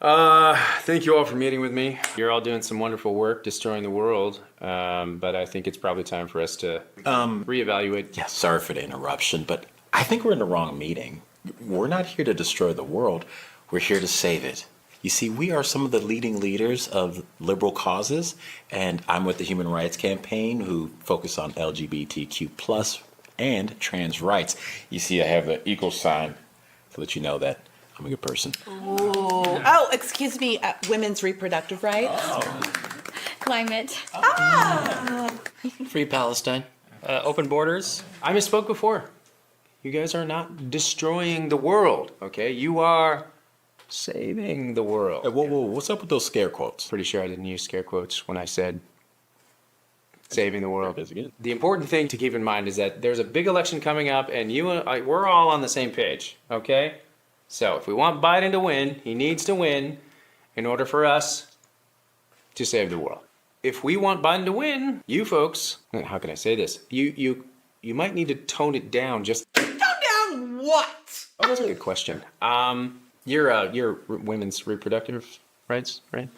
Thank you all for meeting with me. You're all doing some wonderful work destroying the world, but I think it's probably time for us to reevaluate. Yeah, sorry for the interruption, but I think we're in the wrong meeting. We're not here to destroy the world. We're here to save it. You see, we are some of the leading leaders of liberal causes, and I'm with the Human Rights Campaign, who focus on LGBTQ plus and trans rights. You see, I have the equal sign to let you know that I'm a good person. Oh, excuse me, women's reproductive rights. Climate. Free Palestine. Open borders. I misspoke before. You guys are not destroying the world, okay? You are saving the world. Hey, whoa, what's up with those scare quotes? Pretty sure I didn't use scare quotes when I said saving the world. The important thing to keep in mind is that there's a big election coming up, and you and I, we're all on the same page, okay? So if we want Biden to win, he needs to win in order for us to save the world. If we want Biden to win, you folks, how can I say this? You might need to tone it down just. Tone down what? Oh, that's a good question. You're women's reproductive rights, right?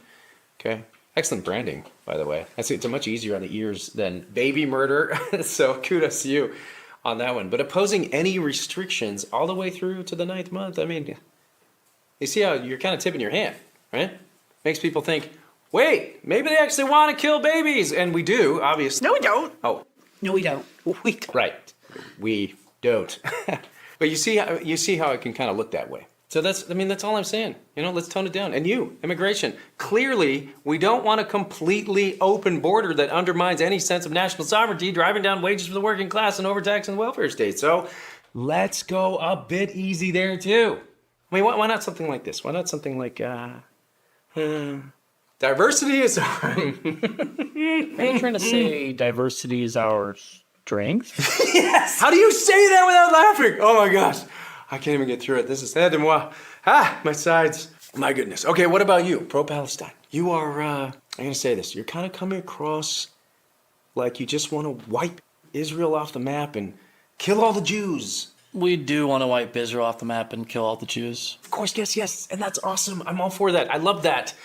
Okay. Excellent branding, by the way. It's much easier on the ears than baby murder, so kudos to you on that one. But opposing any restrictions all the way through to the 9th month, I mean, you see how you're kind of tipping your hand, right? Makes people think, wait, maybe they actually want to kill babies. And we do, obviously. No, we don't. Oh. No, we don't. We don't. Right. We don't. But you see how it can kind of look that way. So that's all I'm saying. Let's tone it down. And you, immigration, clearly we don't want a completely open border that undermines any sense of national sovereignty, driving down wages for the working class and overtaxing the welfare state. So let's go a bit easy there too. I mean, why not something like this? Why not something like diversity is our... Are you trying to say diversity is our strength? Yes! How do you say that without laughing? Oh my gosh. I can't even get through it. This is head de moi. My sides. My goodness. Okay, what about you? Pro-Palestine. You are, I'm going to say this. You're kind of coming across like you just want to wipe Israel off the map and kill all the Jews. We do want to wipe Israel off the map and kill all the Jews. Of course, yes. And that's awesome. I'm all for that. I love that.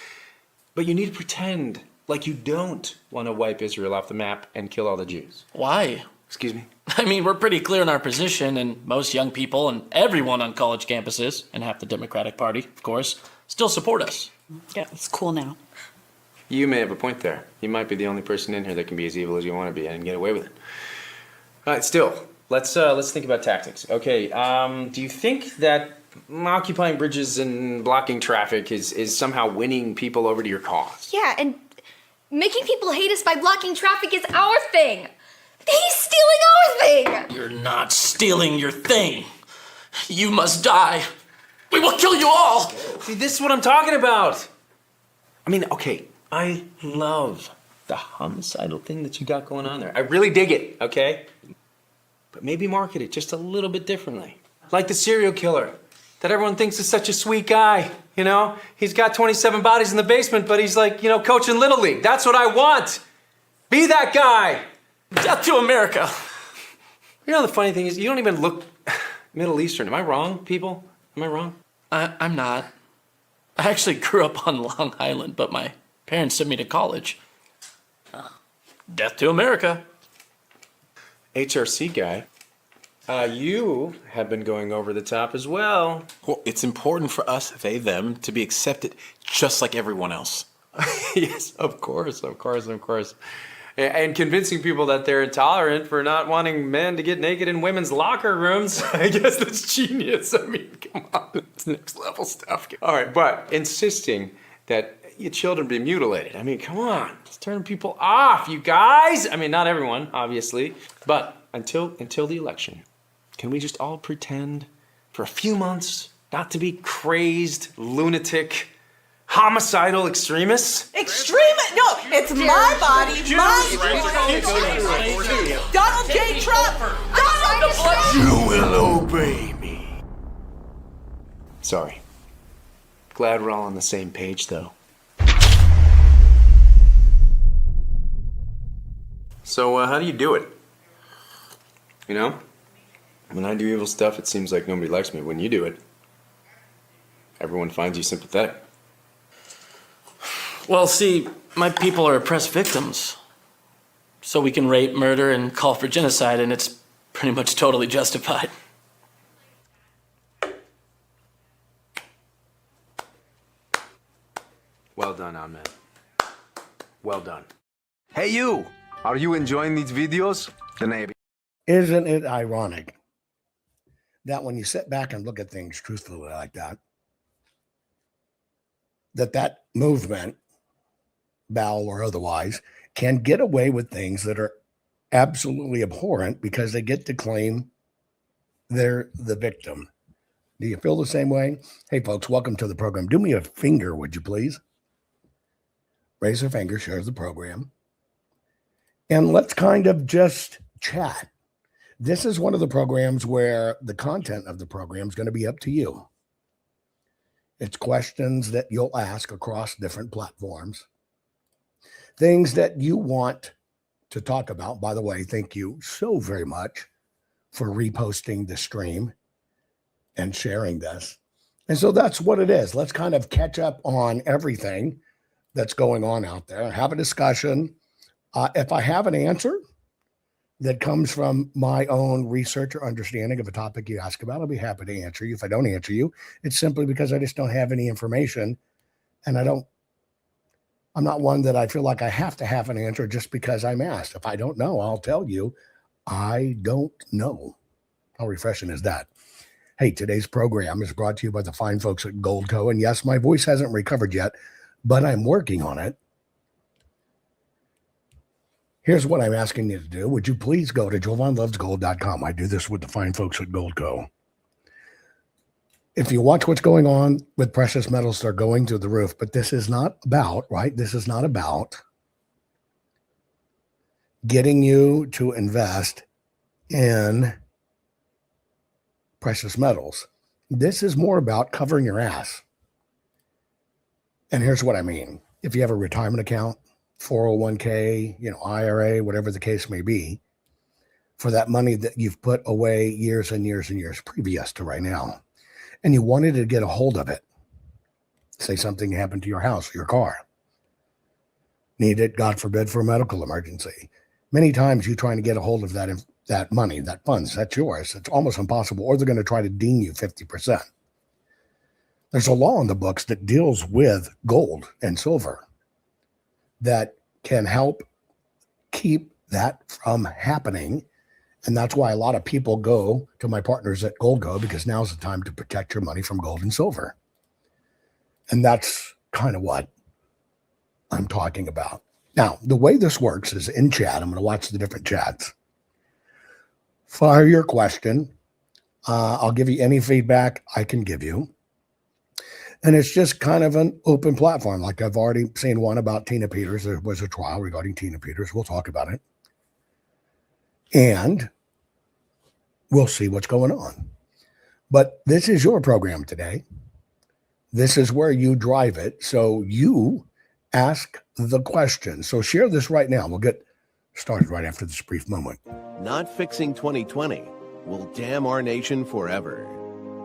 But you need to pretend like you don't want to wipe Israel off the map and kill all the Jews. Why? Excuse me? I mean, we're pretty clear in our position, and most young people and everyone on college campuses, and half the Democratic Party, of course, still support us. Yeah, it's cool now. You may have a point there. You might be the only person in here that can be as evil as you want to be and get away with it. All right, still, let's think about tactics. Okay, do you think that occupying bridges and blocking traffic is somehow winning people over to your cause? Yeah, and making people hate us by blocking traffic is our thing. He's stealing our thing! You're not stealing your thing. You must die. We will kill you all! See, this is what I'm talking about. I mean, okay, I love the homicidal thing that you got going on there. I really dig it, okay? But maybe market it just a little bit differently. Like the serial killer that everyone thinks is such a sweet guy, He's got 27 bodies in the basement, but he's like, coaching Little League. That's what I want. Be that guy. Death to America. The funny thing is, you don't even look Middle Eastern. Am I wrong, people? Am I wrong? I'm not. I actually grew up on Long Island, but my parents sent me to college. Death to America. HRC guy, you have been going over the top as well. Well, it's important for us, they, them, to be accepted just like everyone else. Yes, of course. And convincing people that they're intolerant for not wanting men to get naked in women's locker rooms. I guess that's genius. I mean, come on, it's next level stuff. All right, but insisting that your children be mutilated. I mean, come on, let's turn people off, you guys. I mean, not everyone, obviously, but until the election, can we just all pretend for a few months not to be crazed, lunatic, homicidal extremists? No, it's my body, Donald J. Trump! You will obey me. Sorry. Glad we're all on the same page, though. So, how do you do it? When I do evil stuff, it seems like nobody likes me. When you do it, everyone finds you sympathetic. Well, see, my people are oppressed victims. So we can rape, murder, and call for genocide, and it's pretty much totally justified. Well done, Ahmed. Well done. Hey you! Are you enjoying these videos? Isn't it ironic that when you sit back and look at things truthfully like that, that movement, bowel or otherwise, can get away with things that are absolutely abhorrent because they get to claim they're the victim. Do you feel the same way? Hey, folks, welcome to the program. Do me a finger, would you please? Raise your finger, share the program. And let's kind of just chat. This is one of the programs where the content of the program is going to be up to you. It's questions that you'll ask across different platforms. Things that you want to talk about. By the way, thank you so very much for reposting the stream and sharing this. And so that's what it is. Let's kind of catch up on everything that's going on out there. Have a discussion. If I have an answer that comes from my own research or understanding of a topic you ask about, I'll be happy to answer you. If I don't answer you, it's simply because I just don't have any information, and I'm not one that I feel like I have to have an answer just because I'm asked. If I don't know, I'll tell you I don't know. How refreshing is that? Hey, today's program is brought to you by the fine folks at Goldco. And yes, my voice hasn't recovered yet, but I'm working on it. Here's what I'm asking you to do. Would you please go to jovanlovesgold.com? I do this with the fine folks at Goldco. If you watch what's going on with precious metals, they're going through the roof. But this is not about, right? This is not about getting you to invest in precious metals. This is more about covering your ass. And here's what I mean. If you have a retirement account, 401k, IRA, whatever the case may be, for that money that you've put away years and years and years previous to right now, and you wanted to get a hold of it, say something happened to your house or your car, need it, God forbid, for a medical emergency. Many times you trying to get a hold of that money, that funds, that's yours. It's almost impossible, or they're going to try to ding you 50%. There's a law in the books that deals with gold and silver that can help keep that from happening. And that's why a lot of people go to my partners at Goldco, because now's the time to protect your money from gold and silver. And that's kind of what I'm talking about. Now, the way this works is in chat. I'm going to watch the different chats. Fire your question. I'll give you any feedback I can give you. And it's just kind of an open platform. Like I've already seen one about Tina Peters. There was a trial regarding Tina Peters. We'll talk about it. And we'll see what's going on. But this is your program today. This is where you drive it. So you ask the question. So share this right now. We'll get started right after this brief moment. Not fixing 2020 will damn our nation forever.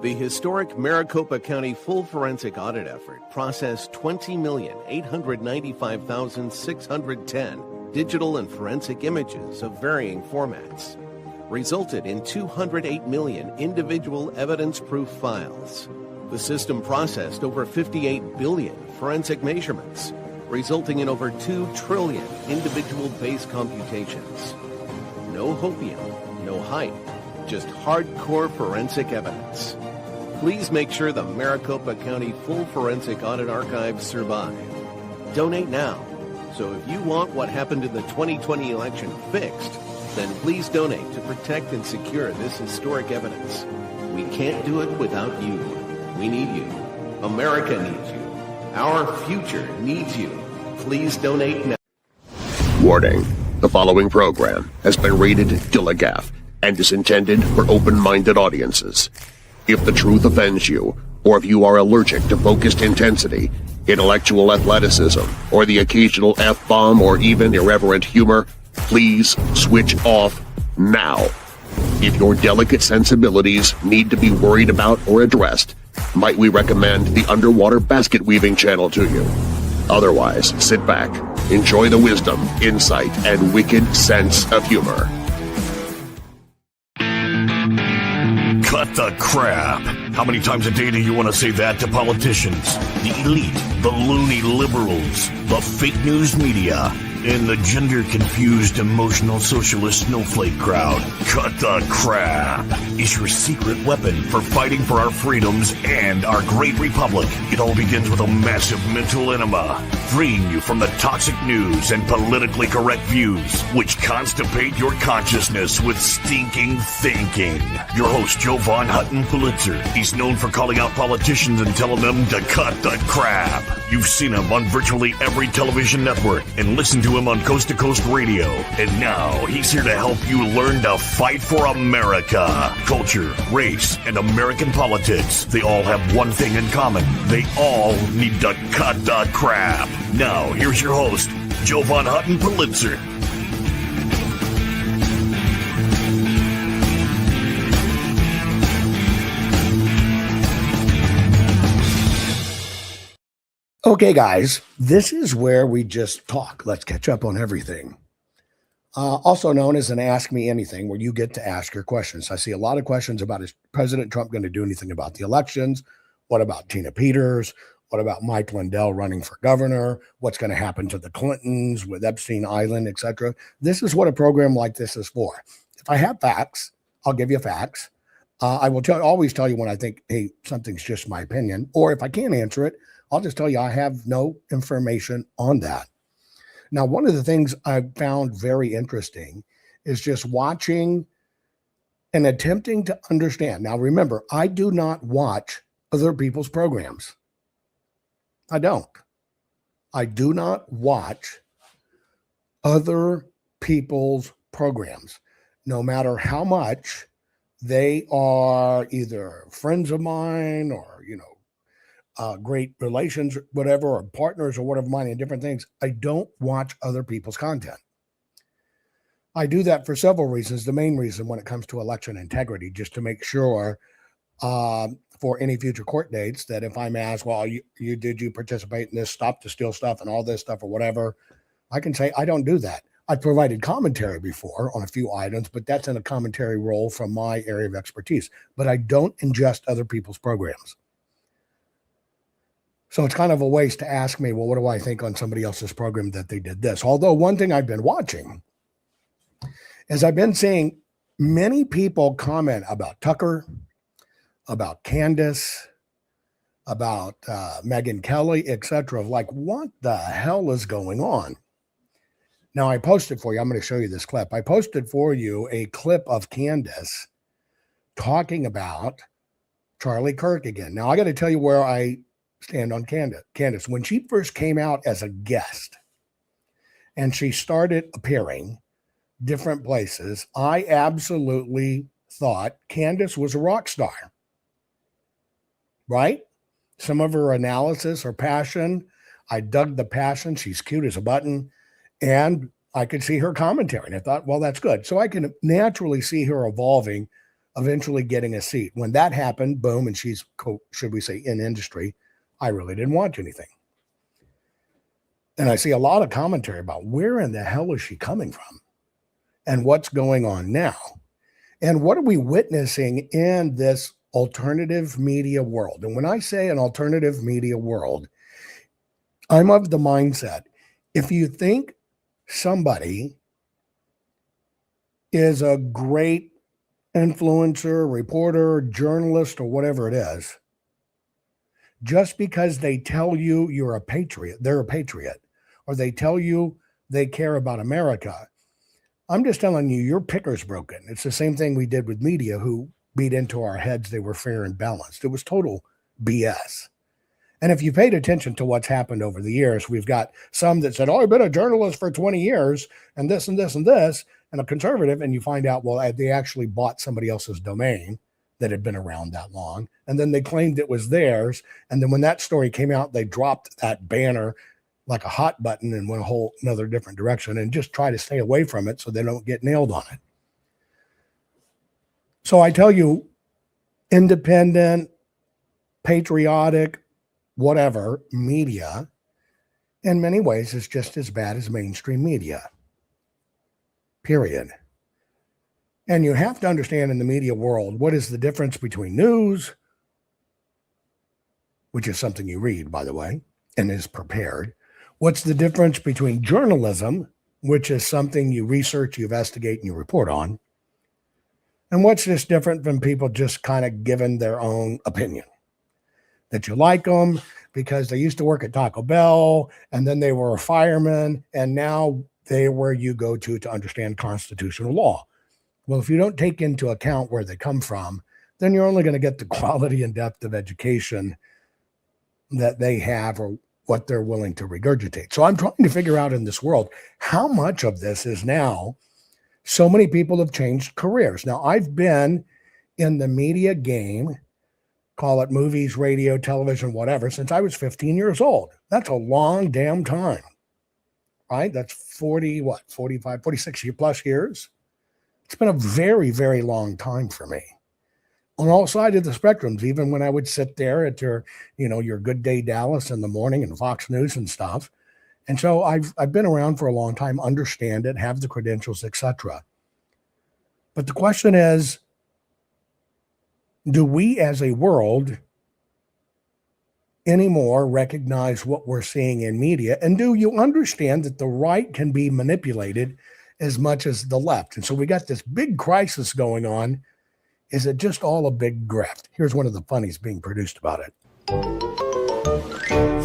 The historic Maricopa County full forensic audit effort processed 20,895,610 digital and forensic images of varying formats, resulted in 208 million individual evidence-proof files. The system processed over 58 billion forensic measurements, resulting in over 2 trillion individual base computations. No hopium, no hype, just hardcore forensic evidence. Please make sure the Maricopa County Full Forensic Audit Archives survive. Donate now. So if you want what happened in the 2020 election fixed, then please donate to protect and secure this historic evidence. We can't do it without you. We need you. America needs you. Our future needs you. Please donate now. Warning. The following program has been rated Gilligaff and is intended for open-minded audiences. If the truth offends you, or if you are allergic to focused intensity, intellectual athleticism, or the occasional F-bomb or even irreverent humor, please switch off now. If your delicate sensibilities need to be worried about or addressed, might we recommend the Underwater Basket Weaving channel to you? Otherwise, sit back, enjoy the wisdom, insight, and wicked sense of humor. Cut the crap. How many times a day do you want to say that to politicians, the elite, the loony liberals, the fake news media, and the gender-confused, emotional socialist snowflake crowd? Cut the crap is your secret weapon for fighting for our freedoms and our great republic. It all begins with a massive mental enema, freeing you from the toxic news and politically correct views, which constipate your consciousness with stinking thinking. Your host, Jovan Hutton Pulitzer. He's known for calling out politicians and telling them to cut the crap. You've seen him on virtually every television network and listened to him on Coast to Coast Radio. And now he's here to help you learn to fight for America. Culture, race, and American politics. They all have one thing in common. They all need to cut the crap. Now, here's your host, Jovan Hutton Pulitzer. Okay, guys, this is where we just talk. Let's catch up on everything. Also known as an Ask Me Anything, where you get to ask your questions. I see a lot of questions about, is President Trump going to do anything about the elections? What about Tina Peters? What about Mike Lindell running for governor? What's going to happen to the Clintons with Epstein Island, etc.? This is what a program like this is for. If I have facts, I'll give you facts. I will always tell you when I think, hey, something's just my opinion. Or if I can't answer it, I'll just tell you I have no information on that. Now, one of the things I found very interesting is just watching and attempting to understand. Now, remember, I do not watch other people's programs. I don't. I do not watch other people's programs, no matter how much they are either friends of mine or, great relations, whatever, or partners or whatever mine in different things. I don't watch other people's content. I do that for several reasons. The main reason when it comes to election integrity, just to make sure for any future court dates that if I'm asked, well, did you participate in this, stop the steal stuff and all this stuff or whatever, I can say I don't do that. I've provided commentary before on a few items, but that's in a commentary role from my area of expertise. But I don't ingest other people's programs. So it's kind of a waste to ask me, well, what do I think on somebody else's program that they did this? Although one thing I've been watching is I've been seeing many people comment about Tucker, about Candace, about Megyn Kelly, etc. Like, what the hell is going on? Now, I posted for you, I'm going to show you this clip. I posted for you a clip of Candace talking about Charlie Kirk again. Now, I got to tell you where I stand on Candace. When she first came out as a guest and she started appearing different places, I absolutely thought Candace was a rock star, right? Some of her analysis, her passion, I dug the passion. She's cute as a button. And I could see her commentary. And I thought, well, that's good. So I can naturally see her evolving, eventually getting a seat. When that happened, boom, and she's, should we say, in industry, I really didn't watch anything. And I see a lot of commentary about where in the hell is she coming from and what's going on now. And what are we witnessing in this alternative media world? And when I say an alternative media world, I'm of the mindset, if you think somebody is a great influencer, reporter, journalist, or whatever it is, just because they tell you you're a patriot, they're a patriot, or they tell you they care about America, I'm just telling you, your picker's broken. It's the same thing we did with media who beat into our heads they were fair and balanced. It was total BS. And if you paid attention to what's happened over the years, we've got some that said, oh, I've been a journalist for 20 years and this and this and this, and a conservative, and you find out, well, they actually bought somebody else's domain that had been around that long, and then they claimed it was theirs. And then when that story came out, they dropped that banner like a hot button and went a whole another different direction and just try to stay away from it so they don't get nailed on it. So I tell you, independent, patriotic, whatever media in many ways is just as bad as mainstream media. Period. And you have to understand in the media world, what is the difference between news, which is something you read, by the way, and is prepared. What's the difference between journalism, which is something you research, you investigate, and you report on? And what's this different from people just kind of giving their own opinion? That you like them because they used to work at Taco Bell, and then they were a fireman, and now they're where you go to understand constitutional law. Well, if you don't take into account where they come from, then you're only going to get the quality and depth of education that they have or what they're willing to regurgitate. So I'm trying to figure out in this world, how much of this is now so many people have changed careers. Now, I've been in the media game, call it movies, radio, television, whatever, since I was 15 years old. That's a long damn time, right? That's 46 plus years. It's been a very, very long time for me on all sides of the spectrums, even when I would sit there at your Good Day Dallas in the morning and Fox News and stuff. And so I've been around for a long time, understand it, have the credentials, etc. But the question is, do we as a world anymore recognize what we're seeing in media? And do you understand that the right can be manipulated as much as the left? And so we got this big crisis going on. Is it just all a big grift? Here's one of the funnies being produced about it.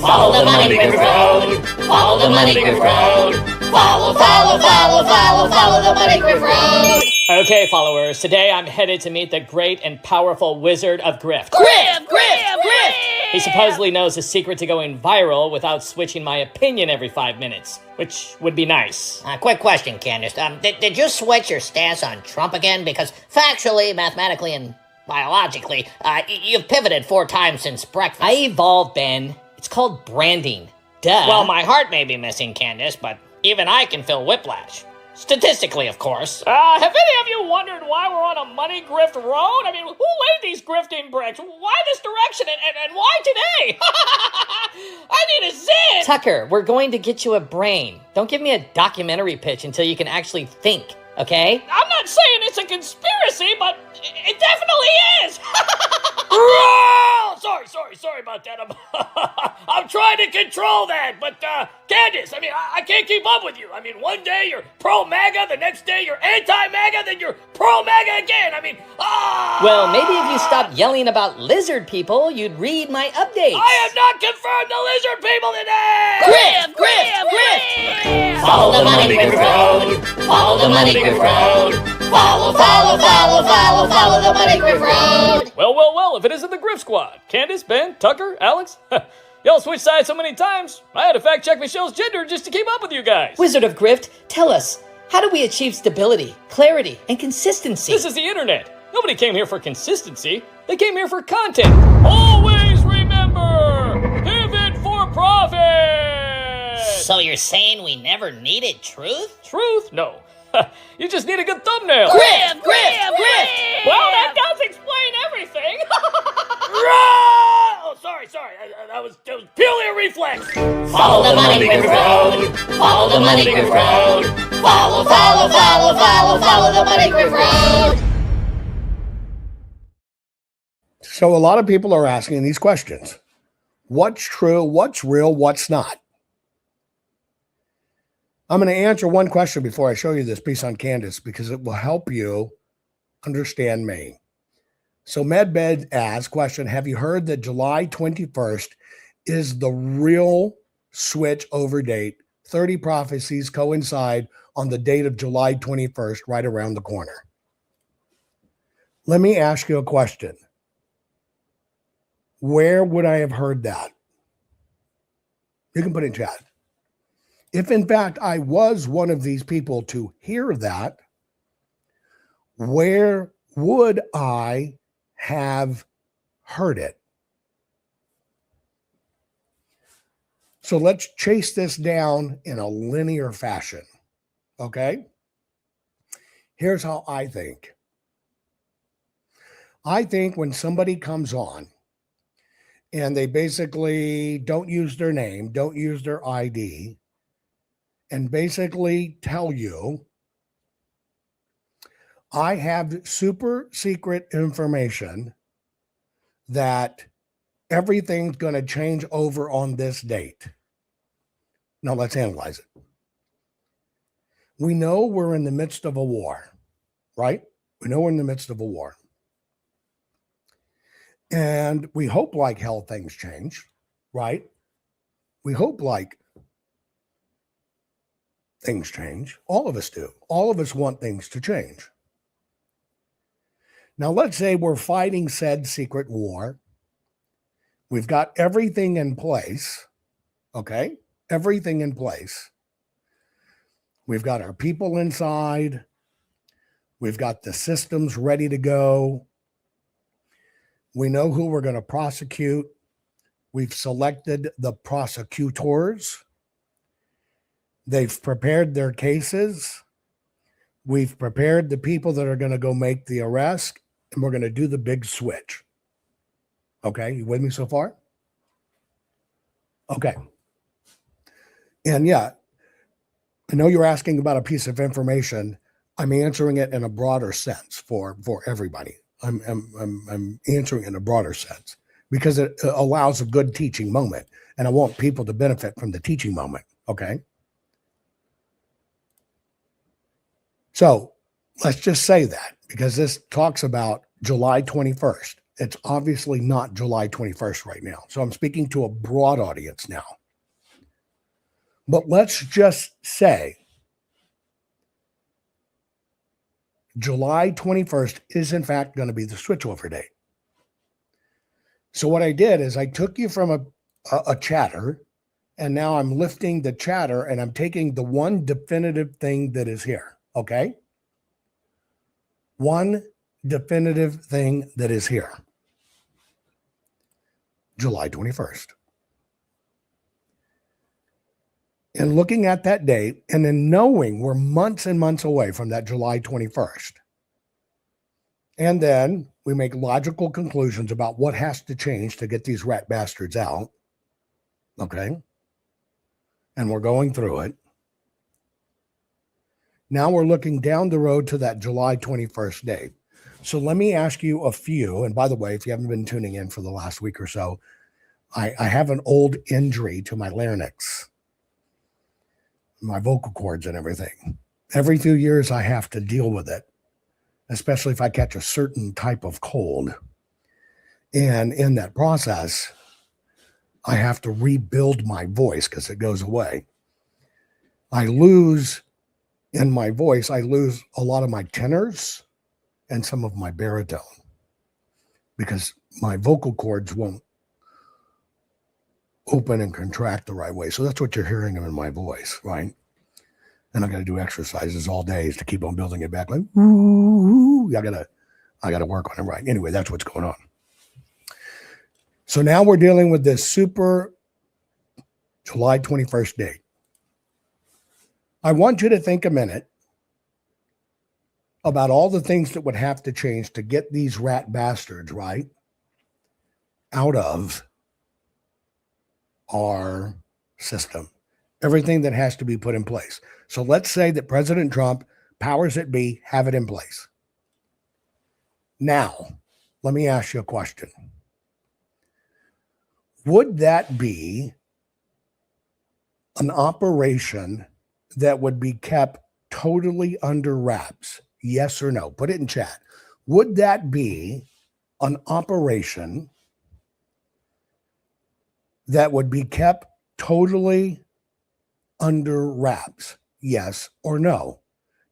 Follow the money grift road. Follow the money grift road. Follow the money grift road. Okay, followers, today I'm headed to meet the great and powerful wizard of grift. Grift! He supposedly knows the secret to going viral without switching my opinion every 5 minutes, which would be nice. Quick question, Candace. Did you switch your stance on Trump again? Because factually, mathematically, and biologically, you've pivoted 4 times since breakfast. I evolved, Ben. It's called branding. Duh. Well, my heart may be missing, Candace, but even I can feel whiplash. Statistically, of course. Have any of you wondered why we're on a money grift road? I mean, who laid these grifting bricks? Why this direction and why today? I need a zit! Tucker, we're going to get you a brain. Don't give me a documentary pitch until you can actually think, okay? I'm not saying it's a conspiracy, but it definitely is! Sorry about that. I'm trying to control that, but Candace, I can't keep up with you. One day you're pro-MAGA, the next day you're anti-MAGA, then you're pro-MAGA again. Well, maybe if you stopped yelling about lizard people, you'd read my updates. I have not confirmed the lizard people today! Grift! Follow the money grift road. Follow the money grift road. Follow the money grift road. Well, if it isn't the Grift Squad. Candace, Ben, Tucker, Alex. Y'all switched sides so many times, I had to fact check Michelle's gender just to keep up with you guys. Wizard of Grift, tell us, how do we achieve stability, clarity, and consistency? This is the internet. Nobody came here for consistency. They came here for content. Always remember, pivot for profit! So you're saying we never needed truth? Truth? No. You just need a good thumbnail. Grift! Well, that does explain everything. Oh, sorry. That was purely a reflex. Follow the money grift road. Follow the money grift road. Follow the money grift road. So a lot of people are asking these questions. What's true? What's real? What's not? I'm going to answer one question before I show you this piece on Candace because it will help you understand me. So MedBed asks, question, have you heard that July 21st is the real switch over date? 30 prophecies coincide on the date of July 21st, right around the corner. Let me ask you a question. Where would I have heard that? You can put it in chat. If in fact I was one of these people to hear that, where would I have heard it? So let's chase this down in a linear fashion. Okay? Here's how I think. I think when somebody comes on And they basically don't use their name, don't use their ID, and basically tell you, I have super secret information that everything's going to change over on this date. Now let's analyze it. We know we're in the midst of a war, right? We know we're in the midst of a war. And we hope like hell things change, right? We hope like things change. All of us do. All of us want things to change. Now, let's say we're fighting said secret war. We've got everything in place, okay? Everything in place. We've got our people inside. We've got the systems ready to go. We know who we're going to prosecute. We've selected the prosecutors. They've prepared their cases. We've prepared the people that are going to go make the arrest, and we're going to do the big switch. Okay, you with me so far? Okay. And yeah, I know you're asking about a piece of information. I'm answering it in a broader sense for everybody. I'm answering in a broader sense because it allows a good teaching moment, and I want people to benefit from the teaching moment. Okay. So let's just say that because this talks about July 21st. It's obviously not July 21st right now. So I'm speaking to a broad audience now. But let's just say July 21st is in fact going to be the switchover date. So what I did is I took you from a chatter, and now I'm lifting the chatter and I'm taking the one definitive thing that is here. Okay? One definitive thing that is here. July 21st. And looking at that date and then knowing we're months and months away from that July 21st. And then we make logical conclusions about what has to change to get these rat bastards out. Okay. And we're going through it. Now we're looking down the road to that July 21st date. So let me ask you a few. And by the way, if you haven't been tuning in for the last week or so, I have an old injury to my larynx, my vocal cords and everything. Every few years I have to deal with it, especially if I catch a certain type of cold. And in that process, I have to rebuild my voice because it goes away. I lose in my voice, I lose a lot of my tenors and some of my baritone because my vocal cords won't open and contract the right way. So that's what you're hearing in my voice, right? And I got to do exercises all day to keep on building it back. Like, ooh, I got to work on it, right? Anyway, that's what's going on. So now we're dealing with this super July 21st date. I want you to think a minute about all the things that would have to change to get these rat bastards, right, out of our system. Everything that has to be put in place. So let's say that President Trump, powers that be, have it in place. Now, let me ask you a question. Would that be an operation that would be kept totally under wraps? Yes or no? Put it in chat. Would that be an operation that would be kept totally under wraps? Yes or no?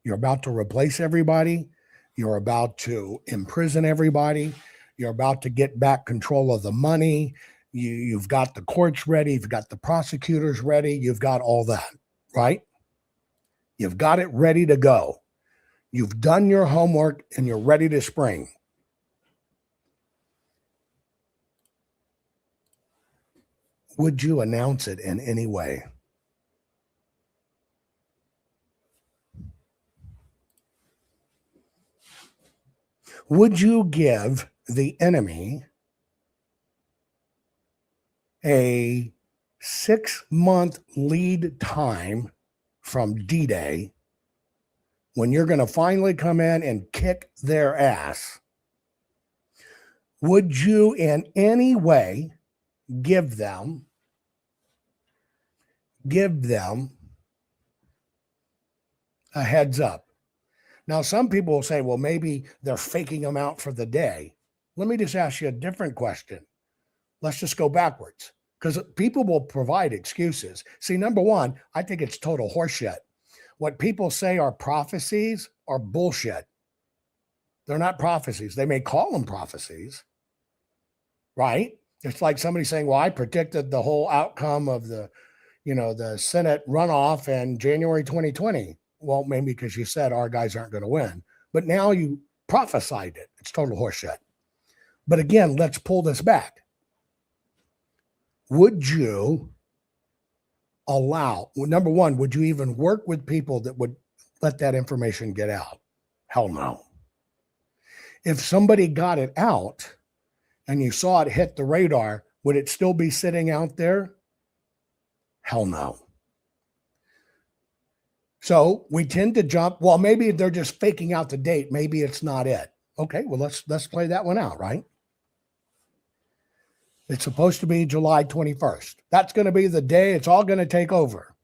You're about to replace everybody. You're about to imprison everybody. You're about to get back control of the money. You've got the courts ready. You've got the prosecutors ready. You've got all that, right? You've got it ready to go. You've done your homework and you're ready to spring. Would you announce it in any way? Would you give the enemy a 6-month lead time from D-Day, when you're going to finally come in and kick their ass, would you in any way give them a heads up? Now, some people will say, well, maybe they're faking them out for the day. Let me just ask you a different question. Let's just go backwards, because people will provide excuses. See, number one, I think it's total horseshit. What people say are prophecies are bullshit. They're not prophecies. They may call them prophecies, right? It's like somebody saying, well, I predicted the whole outcome of the Senate runoff in January 2020. Well, maybe because you said our guys aren't going to win, but now you prophesied it. It's total horseshit. But again, let's pull this back. Would you allow, number one, would you even work with people that would let that information get out? Hell no. If somebody got it out and you saw it hit the radar, would it still be sitting out there? Hell no. So we tend to jump, well, maybe they're just faking out the date. Maybe it's not it. Okay, well, let's play that one out, right? It's supposed to be July 21st. That's going to be the day it's all going to take over.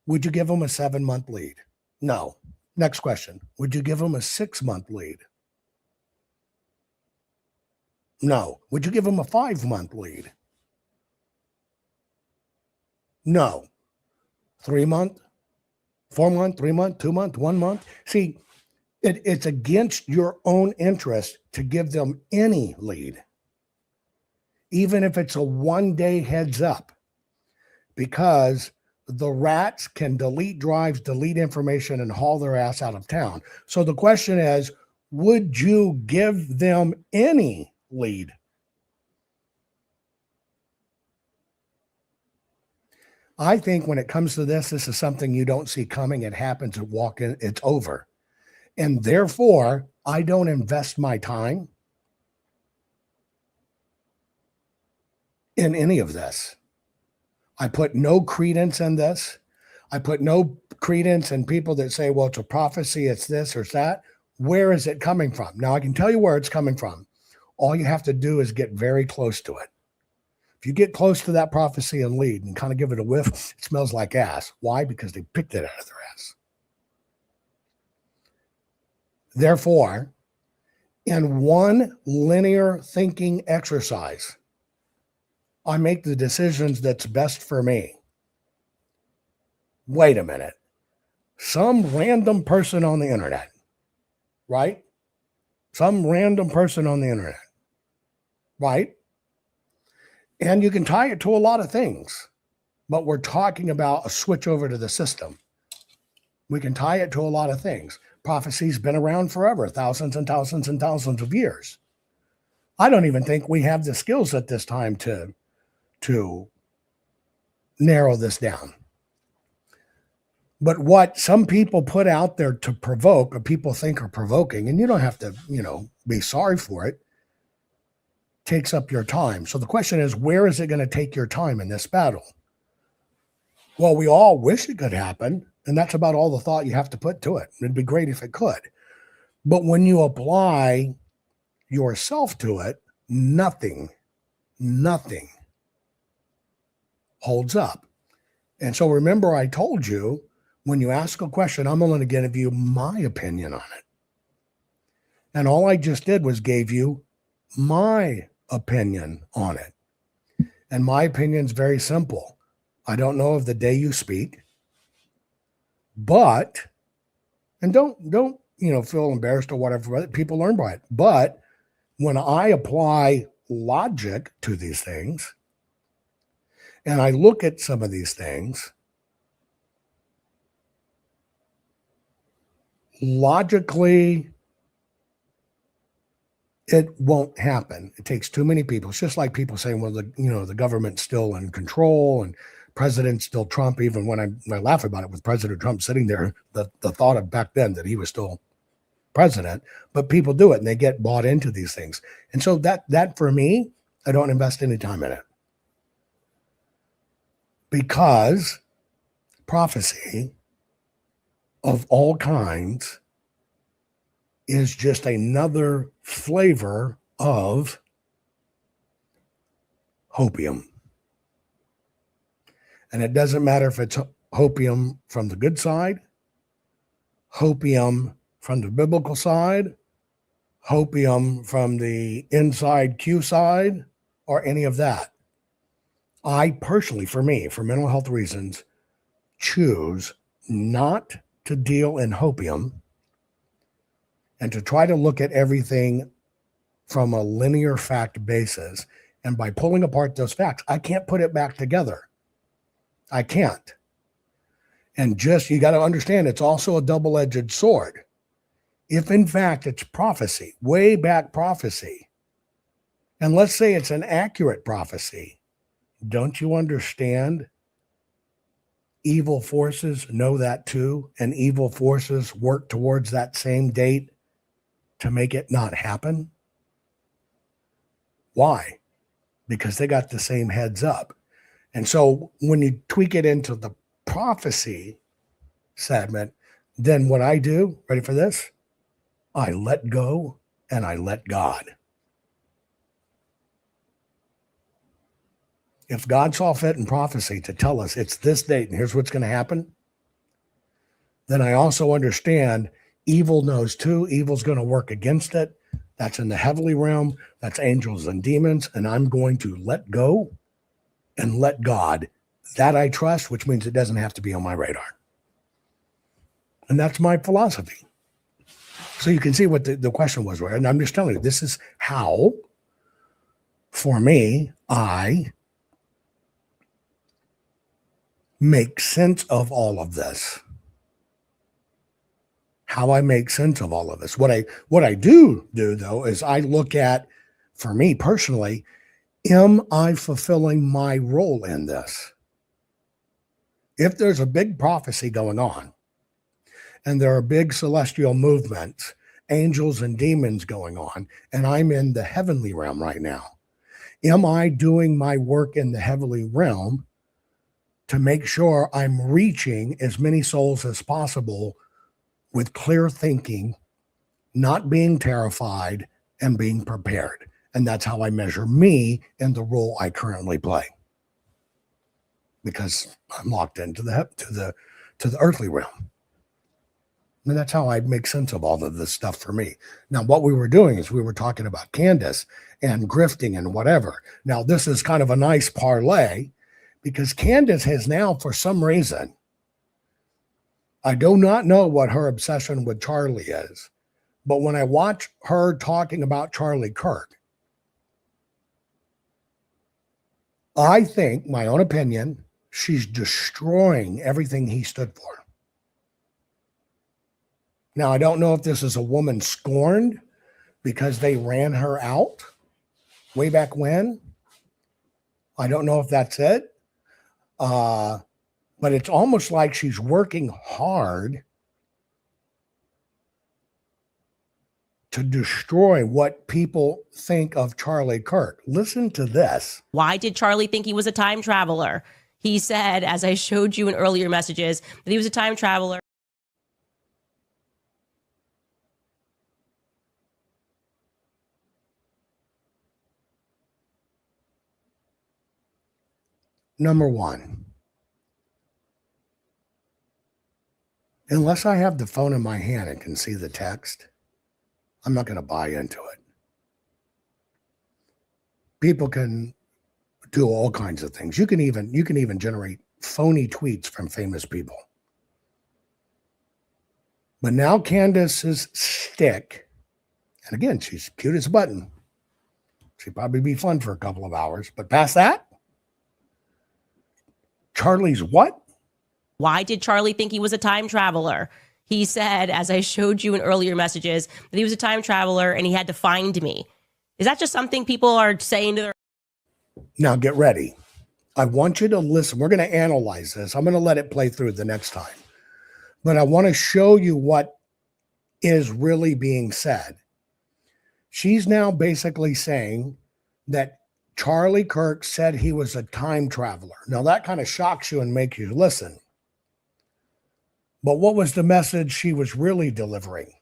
Would you give them a 7-month lead? No. Next question. Would you give them a 6-month lead? No. Would you give them a 5-month lead? No. 3-month, 4-month, 3-month, 2-month, 1 month. See, it's against your own interest to give them any lead, even if it's a 1-day heads up, because the rats can delete drives, delete information, and haul their ass out of town. So the question is, would you give them any lead? I think when it comes to this is something you don't see coming. It happens, it walk in, it's over. And therefore, I don't invest my time in any of this. I put no credence in this. I put no credence in people that say, well, it's a prophecy, it's this or that. Where is it coming from? Now, I can tell you where it's coming from. All you have to do is get very close to it. If you get close to that prophecy and lead and kind of give it a whiff, it smells like ass. Why? Because they picked it out of their ass. Therefore, in one linear thinking exercise, I make the decisions that's best for me. Wait a minute. Some random person on the internet, right? Some random person on the internet, right? And you can tie it to a lot of things, but we're talking about a switch over to the system. We can tie it to a lot of things. Prophecy's been around forever, thousands and thousands and thousands of years. I don't even think we have the skills at this time to narrow this down. But what some people put out there to provoke, or people think are provoking, and you don't have to, be sorry for it, takes up your time. So the question is, where is it going to take your time in this battle? Well, we all wish it could happen, and that's about all the thought you have to put to it. It'd be great if it could. But when you apply yourself to it, nothing holds up. And so remember, I told you, when you ask a question, I'm only going to give you my opinion on it. And all I just did was gave you my opinion on it. And my opinion is very simple. I don't know of the day you speak, but, and don't feel embarrassed or whatever, people learn by it. But when I apply logic to these things, and I look at some of these things, logically, it won't happen. It takes too many people. It's just like people saying, well, the government's still in control and President's still Trump. Even when I laugh about it with President Trump sitting there, the thought of back then that he was still president, but people do it and they get bought into these things. And so that for me, I don't invest any time in it. because prophecy of all kinds is just another flavor of hopium. And it doesn't matter if it's hopium from the good side, hopium from the biblical side, hopium from the inside Q side, or any of that. I personally, for me, for mental health reasons, choose not to deal in hopium and to try to look at everything from a linear fact basis. And by pulling apart those facts, I can't put it back together. I can't. And just, you got to understand, it's also a double-edged sword. If in fact it's prophecy, way back prophecy, and let's say it's an accurate prophecy, don't you understand? Evil forces know that too, and evil forces work towards that same date to make it not happen. Why? Because they got the same heads up. And so when you tweak it into the prophecy segment, then what I do, ready for this? I let go and I let God. If God saw fit in prophecy to tell us it's this date and here's what's going to happen, then I also understand evil knows too. Evil's going to work against it. That's in the heavenly realm. That's angels and demons. And I'm going to let go and let God. That I trust, which means it doesn't have to be on my radar. And that's my philosophy. So you can see what the question was, right? And I'm just telling you, this is how, for me, I make sense of all of this. How I make sense of all of this. What I do though is I look at, for me personally, am I fulfilling my role in this? If there's a big prophecy going on, and there are big celestial movements, angels and demons going on, and I'm in the heavenly realm right now, am I doing my work in the heavenly realm to make sure I'm reaching as many souls as possible with clear thinking, not being terrified, and being prepared? And that's how I measure me in the role I currently play, because I'm locked into the earthly realm. And that's how I make sense of all of this stuff for me. Now, what we were doing is we were talking about Candace and grifting and whatever. Now, this is kind of a nice parlay, because Candace has now, for some reason, I do not know what her obsession with Charlie is, but when I watch her talking about Charlie Kirk, I think, my own opinion, she's destroying everything he stood for. Now, I don't know if this is a woman scorned because they ran her out way back when. I don't know if that's it. But it's almost like she's working hard to destroy what people think of Charlie Kirk. Listen to this. Why did Charlie think he was a time traveler? He said, as I showed you in earlier messages, that he was a time traveler. Number one, unless I have the phone in my hand and can see the text, I'm not going to buy into it. People can do all kinds of things. You can even generate phony tweets from famous people. But now Candace's stick, and again, she's cute as a button. She'd probably be fun for a couple of hours, but past that, Charlie's what? Why did Charlie think he was a time traveler? He said, as I showed you in earlier messages, that he was a time traveler and he had to find me. Is that just something people are saying to their... Now get ready. I want you to listen. We're going to analyze this. I'm going to let it play through the next time. But I want to show you what is really being said. She's now basically saying that Charlie Kirk said he was a time traveler. Now that kind of shocks you and makes you listen. But what was the message she was really delivering?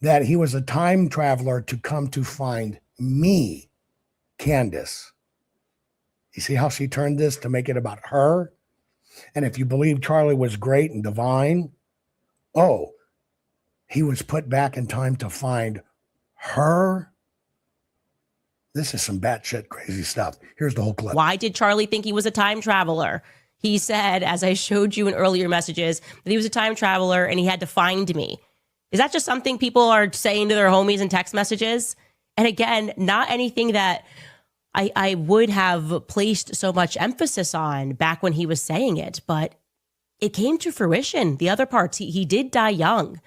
That he was a time traveler to come to find me, Candace. You see how she turned this to make it about her? And if you believe Charlie was great and divine, oh, he was put back in time to find her. This is some batshit crazy stuff. Here's the whole clip. Why did Charlie think he was a time traveler? He said, as I showed you in earlier messages, that he was a time traveler and he had to find me. Is that just something people are saying to their homies in text messages? And again, not anything that I would have placed so much emphasis on back when he was saying it, but it came to fruition. The other parts, he did die young.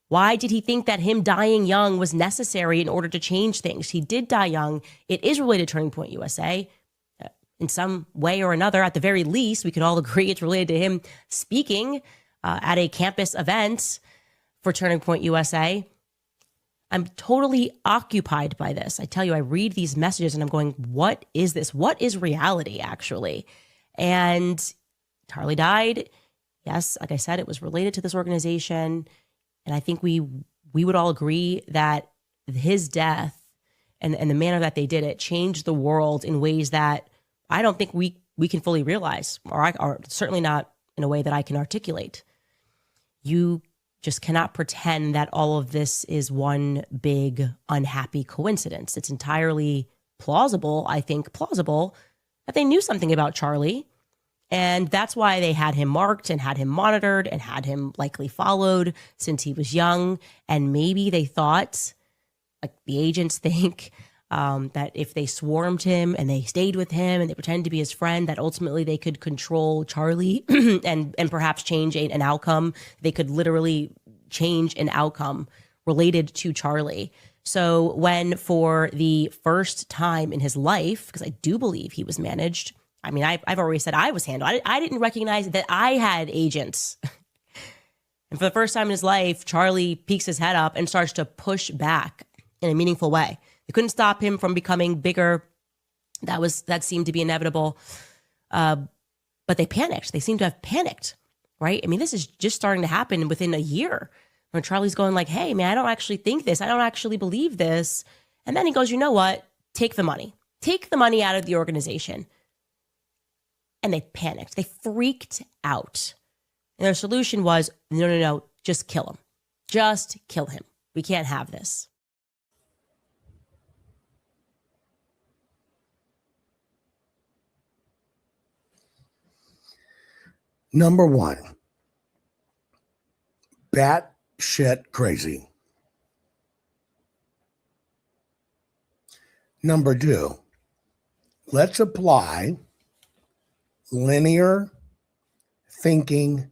Why did he think that him dying young was necessary in order to change things? He did die young. It is related to Turning Point USA. In some way or another, at the very least, we can all agree it's related to him speaking at a campus event for Turning Point USA. I'm totally occupied by this. I tell you, I read these messages and I'm going, what is this? What is reality, actually? And Charlie died. Yes, like I said, it was related to this organization. And I think we would all agree that his death and the manner that they did it changed the world in ways that I don't think we can fully realize, or certainly not in a way that I can articulate. You just cannot pretend that all of this is one big unhappy coincidence. It's entirely plausible, I think plausible, that they knew something about Charlie. And that's why they had him marked and had him monitored and had him likely followed since he was young. And maybe they thought, like the agents think, that if they swarmed him and they stayed with him and they pretended to be his friend, that ultimately they could control Charlie and perhaps change an outcome. They could literally change an outcome related to Charlie. So when for the first time in his life, because I do believe he was managed, I mean, I've already said I was handled. I didn't recognize that I had agents. And for the first time in his life, Charlie peeks his head up and starts to push back in a meaningful way. They couldn't stop him from becoming bigger. That seemed to be inevitable. But they panicked. They seem to have panicked, right? I mean, this is just starting to happen within a year when Charlie's going like, hey, man, I don't actually think this. I don't actually believe this. And then he goes, you know what? Take the money. Take the money out of the organization. And they panicked. They freaked out. And their solution was, no, just kill him. Just kill him. We can't have this. Number one, bat shit crazy. Number two, let's apply linear thinking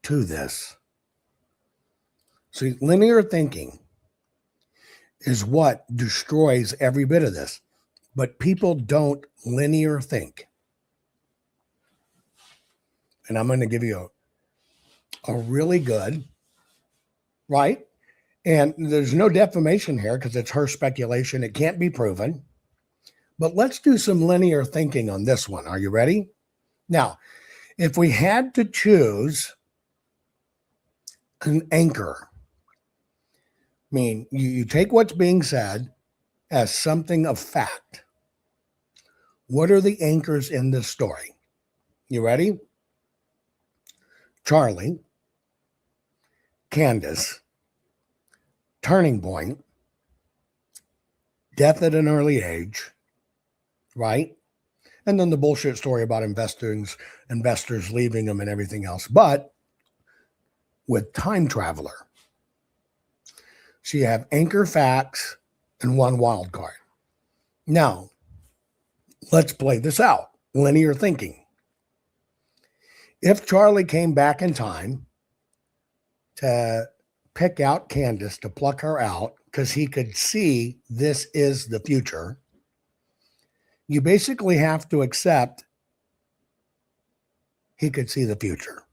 to this. See, linear thinking is what destroys every bit of this, but people don't linear think. And I'm going to give you a really good, right? And there's no defamation here because it's her speculation. It can't be proven. But let's do some linear thinking on this one. Are you ready? Now, if we had to choose an anchor, I mean, you take what's being said as something of fact. What are the anchors in this story? You ready? Charlie, Candace, Turning Point, death at an early age, right? And then the bullshit story about investors leaving them and everything else. But with Time Traveler, so you have anchor facts and one wild card. Now, let's play this out. Linear thinking. If Charlie came back in time to pick out Candace, to pluck her out, because he could see this is the future, you basically have to accept he could see the future.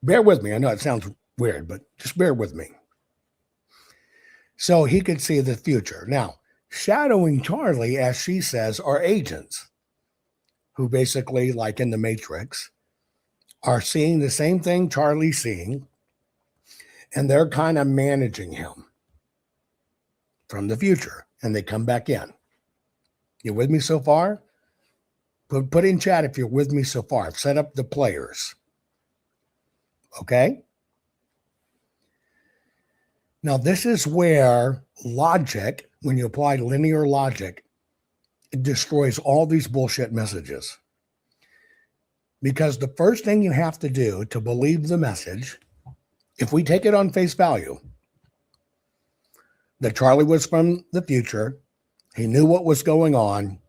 Bear with me. I know it sounds weird, but just bear with me. So he could see the future. Now, shadowing Charlie, as she says, are agents who basically, like in the Matrix, are seeing the same thing Charlie's seeing, and they're kind of managing him from the future, and they come back in. You with me so far? Put in chat if you're with me so far. I've set up the players. Okay? Now, this is where logic, when you apply linear logic, it destroys all these bullshit messages. Because the first thing you have to do to believe the message, if we take it on face value, that Charlie was from the future, he knew what was going on,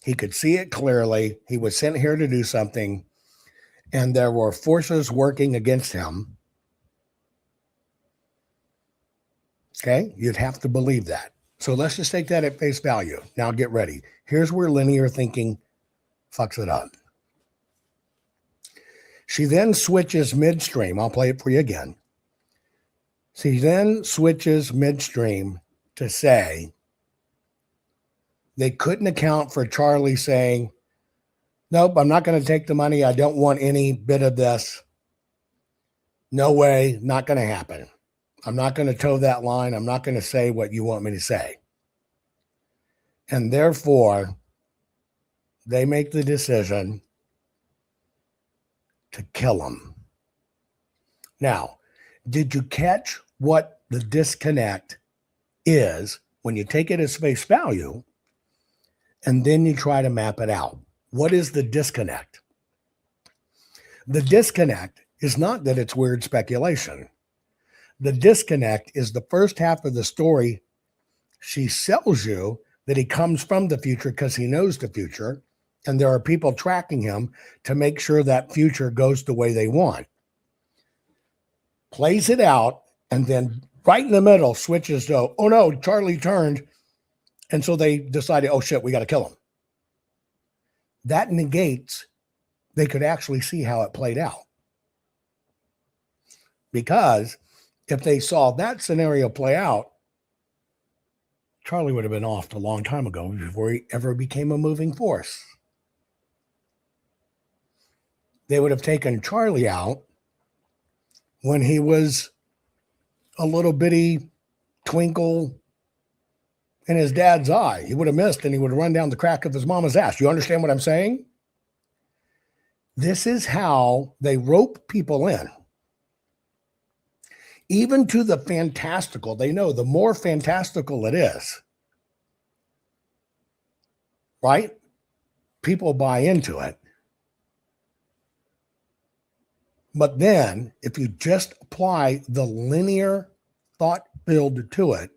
he could see it clearly, he was sent here to do something, and there were forces working against him. Okay, you'd have to believe that. So let's just take that at face value. Now get ready. Here's where linear thinking fucks it up. She then switches midstream. I'll play it for you again. She then switches midstream to say they couldn't account for Charlie saying, nope, I'm not going to take the money. I don't want any bit of this. No way, not going to happen. I'm not going to toe that line. I'm not going to say what you want me to say. And therefore, they make the decision to kill him. Now, did you catch what the disconnect is when you take it as face value and then you try to map it out? What is the disconnect? The disconnect is not that it's weird speculation. The disconnect is the first half of the story. She sells you that he comes from the future because he knows the future, and there are people tracking him to make sure that future goes the way they want. Plays it out, and then right in the middle switches to, oh no, Charlie turned, and so they decided, oh shit, we got to kill him. That negates they could actually see how it played out. Because if they saw that scenario play out, Charlie would have been off a long time ago before he ever became a moving force. They would have taken Charlie out when he was a little bitty twinkle in his dad's eye. He would have missed and he would have run down the crack of his mama's ass. You understand what I'm saying? This is how they rope people in. Even to the fantastical, they know the more fantastical it is, right? People buy into it. But then, if you just apply the linear thought build to it,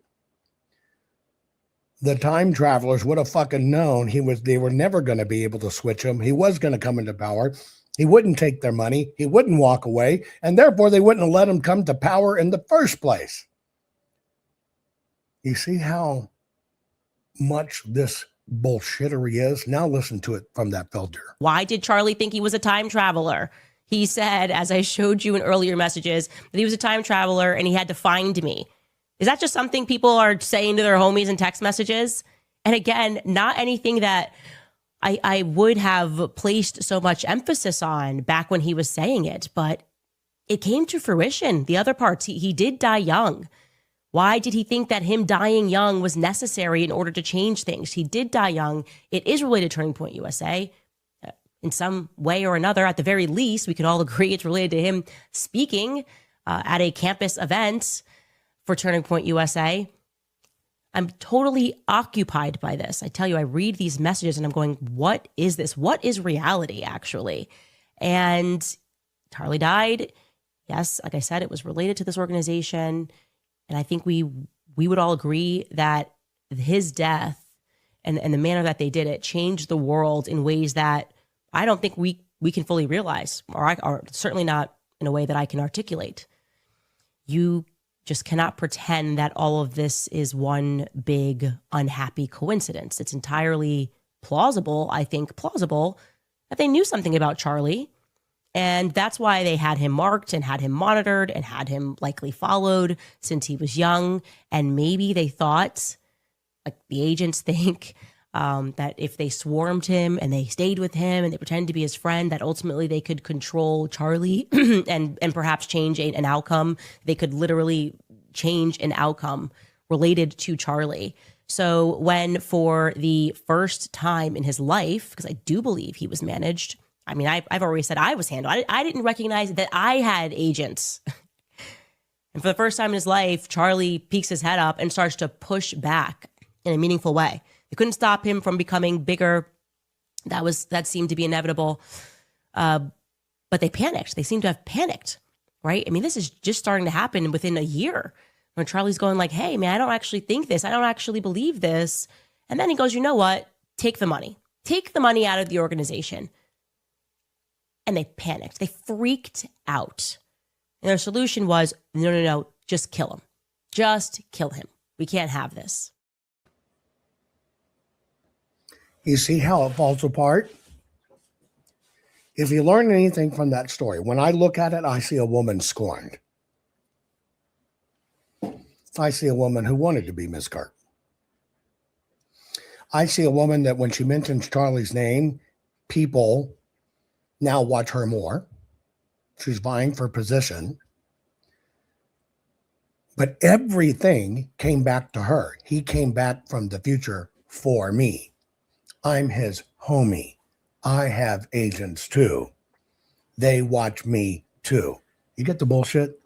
the time travelers would have fucking known they were never going to be able to switch him. He was going to come into power. He wouldn't take their money. He wouldn't walk away. And therefore, they wouldn't have let him come to power in the first place. You see how much this bullshittery is? Now listen to it from that filter. Why did Charlie think he was a time traveler? He said, as I showed you in earlier messages, that he was a time traveler and he had to find me. Is that just something people are saying to their homies in text messages? And again, not anything that I would have placed so much emphasis on back when he was saying it, but it came to fruition. The other parts, he did die young. Why did he think that him dying young was necessary in order to change things? He did die young. It is related to Turning Point USA. In some way or another, at the very least, we can all agree it's related to him speaking at a campus event for Turning Point USA. I'm totally occupied by this. I tell you, I read these messages and I'm going, what is this? What is reality, actually? And Charlie died. Yes, like I said, it was related to this organization. And I think we would all agree that his death and the manner that they did it changed the world in ways that I don't think we can fully realize, or certainly not in a way that I can articulate. You just cannot pretend that all of this is one big unhappy coincidence. It's entirely plausible, I think plausible, that they knew something about Charlie. And that's why they had him marked and had him monitored and had him likely followed since he was young. And maybe they thought like the agents think that if they swarmed him and they stayed with him and they pretended to be his friend, that ultimately they could control Charlie and perhaps change an outcome. They could literally change an outcome related to Charlie. So when for the first time in his life, because I do believe he was managed, I mean, I've already said I was handled. I didn't recognize that I had agents. And for the first time in his life, Charlie peeks his head up and starts to push back in a meaningful way. They couldn't stop him from becoming bigger. That seemed to be inevitable. But they panicked. They seem to have panicked, right? I mean, this is just starting to happen within a year when Charlie's going like, hey, man, I don't actually think this. I don't actually believe this. And then he goes, you know what? Take the money. Take the money out of the organization. And they panicked. They freaked out. And their solution was, no, just kill him. Just kill him. We can't have this. You see how it falls apart? If you learn anything from that story, when I look at it, I see a woman scorned. I see a woman who wanted to be Miss Kirk. I see a woman that when she mentions Charlie's name, people now watch her more. She's vying for position. But everything came back to her. He came back from the future for me. I'm his homie. I have agents too. They watch me too. You get the bullshit?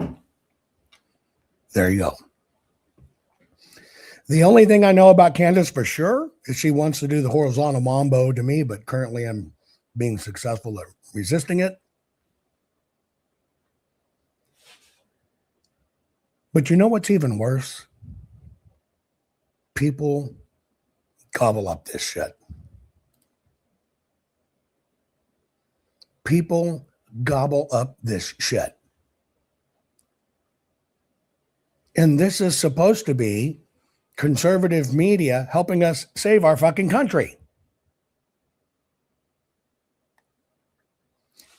There you go. The only thing I know about Candace for sure is she wants to do the horizontal mambo to me, but currently I'm being successful at resisting it. But you know what's even worse? People gobble up this shit. People gobble up this shit. And this is supposed to be conservative media helping us save our fucking country.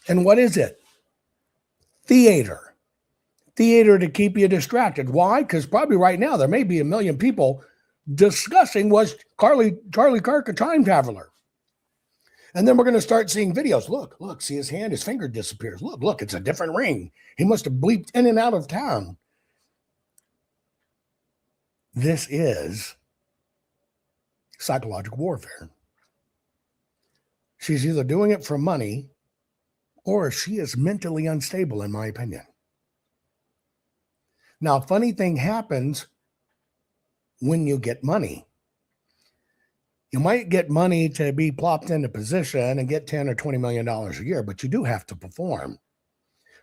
And what is it? Theater. Theater to keep you distracted. Why? Because probably right now there may be 1 million people discussing, was Charlie Kirk a time traveler? And then we're going to start seeing videos. Look, see his hand, his finger disappears. Look, it's a different ring. He must have bleeped in and out of town. This is psychological warfare. She's either doing it for money or she is mentally unstable, in my opinion. Now, funny thing happens when you get money. You might get money to be plopped into position and get $10 or $20 million a year, but you do have to perform.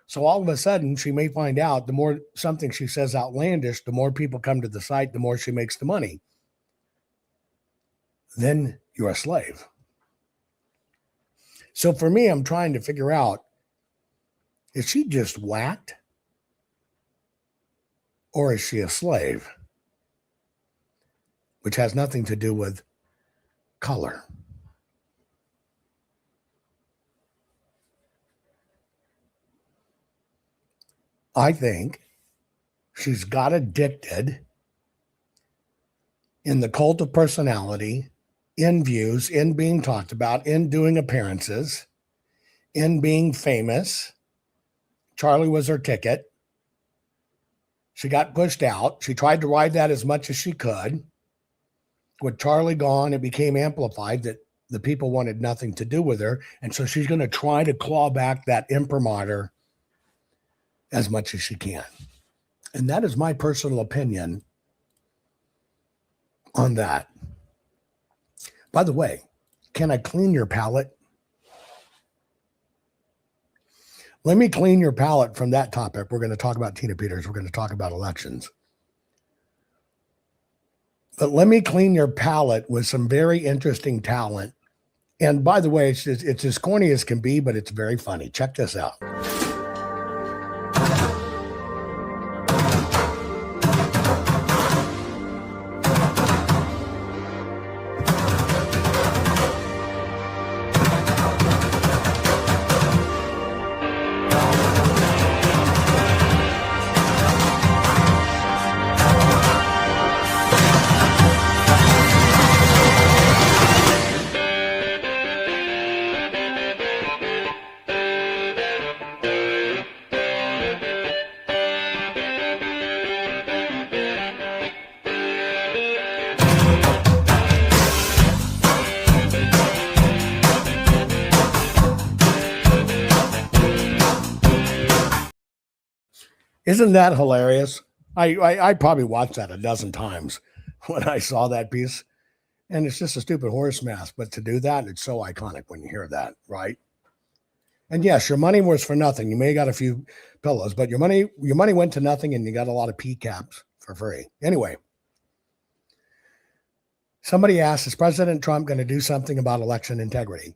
So all of a sudden, she may find out the more something she says outlandish, the more people come to the site, the more she makes the money. Then you're a slave. So for me, I'm trying to figure out, is she just whacked? Or is she a slave? Which has nothing to do with color. I think she's got addicted in the cult of personality, in views, in being talked about, in doing appearances, in being famous. Charlie was her ticket. She got pushed out. She tried to ride that as much as she could. With Charlie gone, it became amplified that the people wanted nothing to do with her. And so she's going to try to claw back that imprimatur as much as she can. And that is my personal opinion on that. By the way, can I clean your palate? Let me clean your palate from that topic. We're going to talk about Tina Peters. We're going to talk about elections. But let me clean your palate with some very interesting talent. And by the way, it's as corny as can be, but it's very funny. Check this out. Isn't that hilarious? I probably watched that a dozen times when I saw that piece. And it's just a stupid horse mask. But to do that, it's so iconic when you hear that, right? And yes, your money was for nothing. You may have got a few pillows, but your money went to nothing and you got a lot of P caps for free. Anyway, somebody asked, is President Trump going to do something about election integrity?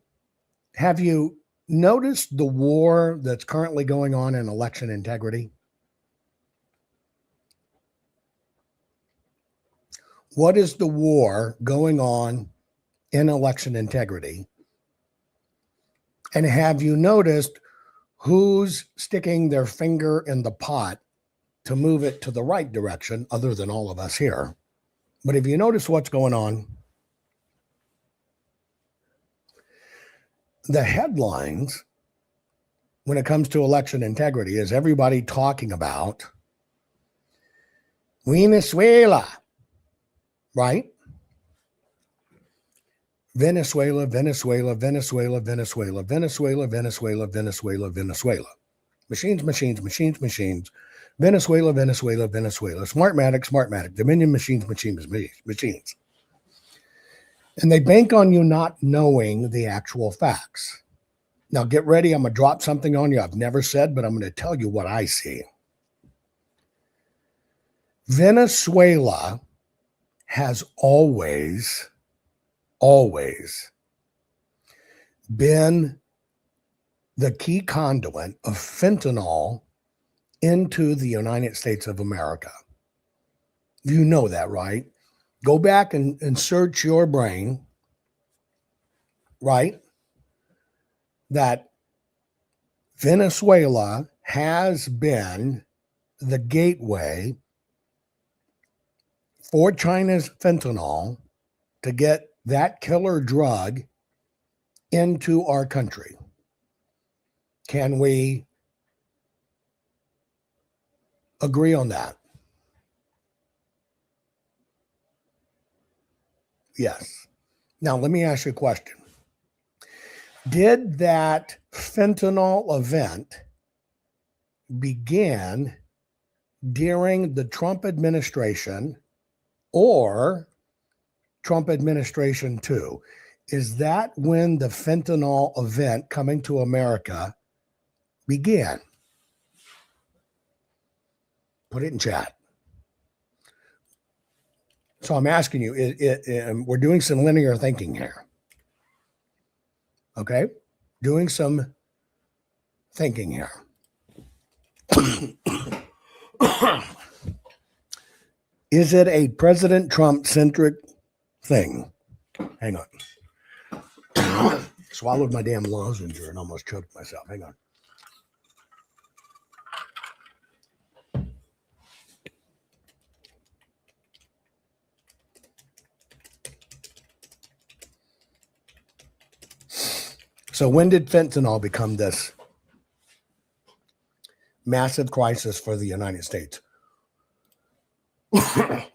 Have you noticed the war that's currently going on in election integrity? What is the war going on in election integrity? And have you noticed who's sticking their finger in the pot to move it to the right direction, other than all of us here? But if you notice what's going on, the headlines when it comes to election integrity is everybody talking about Venezuela, right? Venezuela, Venezuela, Venezuela, Venezuela, Venezuela, Venezuela, Venezuela, Venezuela. Machines, machines, machines, machines. Venezuela, Venezuela, Venezuela. Smartmatic, Smartmatic. Dominion machines, machines, machines. And they bank on you not knowing the actual facts. Now get ready. I'm going to drop something on you I've never said, but I'm going to tell you what I see. Venezuela has always been the key conduit of fentanyl into the United States of America. You know that, right? Go back and search your brain, right? That Venezuela has been the gateway for China's fentanyl to get that killer drug into our country. Can we agree on that? Yes. Now, let me ask you a question. Did that fentanyl event begin during the Trump administration or Trump administration 2? Is that when the fentanyl event coming to America began? Put it in chat. So I'm asking you, we're doing some linear thinking here. Okay? Doing some thinking here. Is it a President Trump-centric thing? Hang on. Swallowed my damn lozenge and almost choked myself. Hang on. So when did fentanyl become this massive crisis for the United States?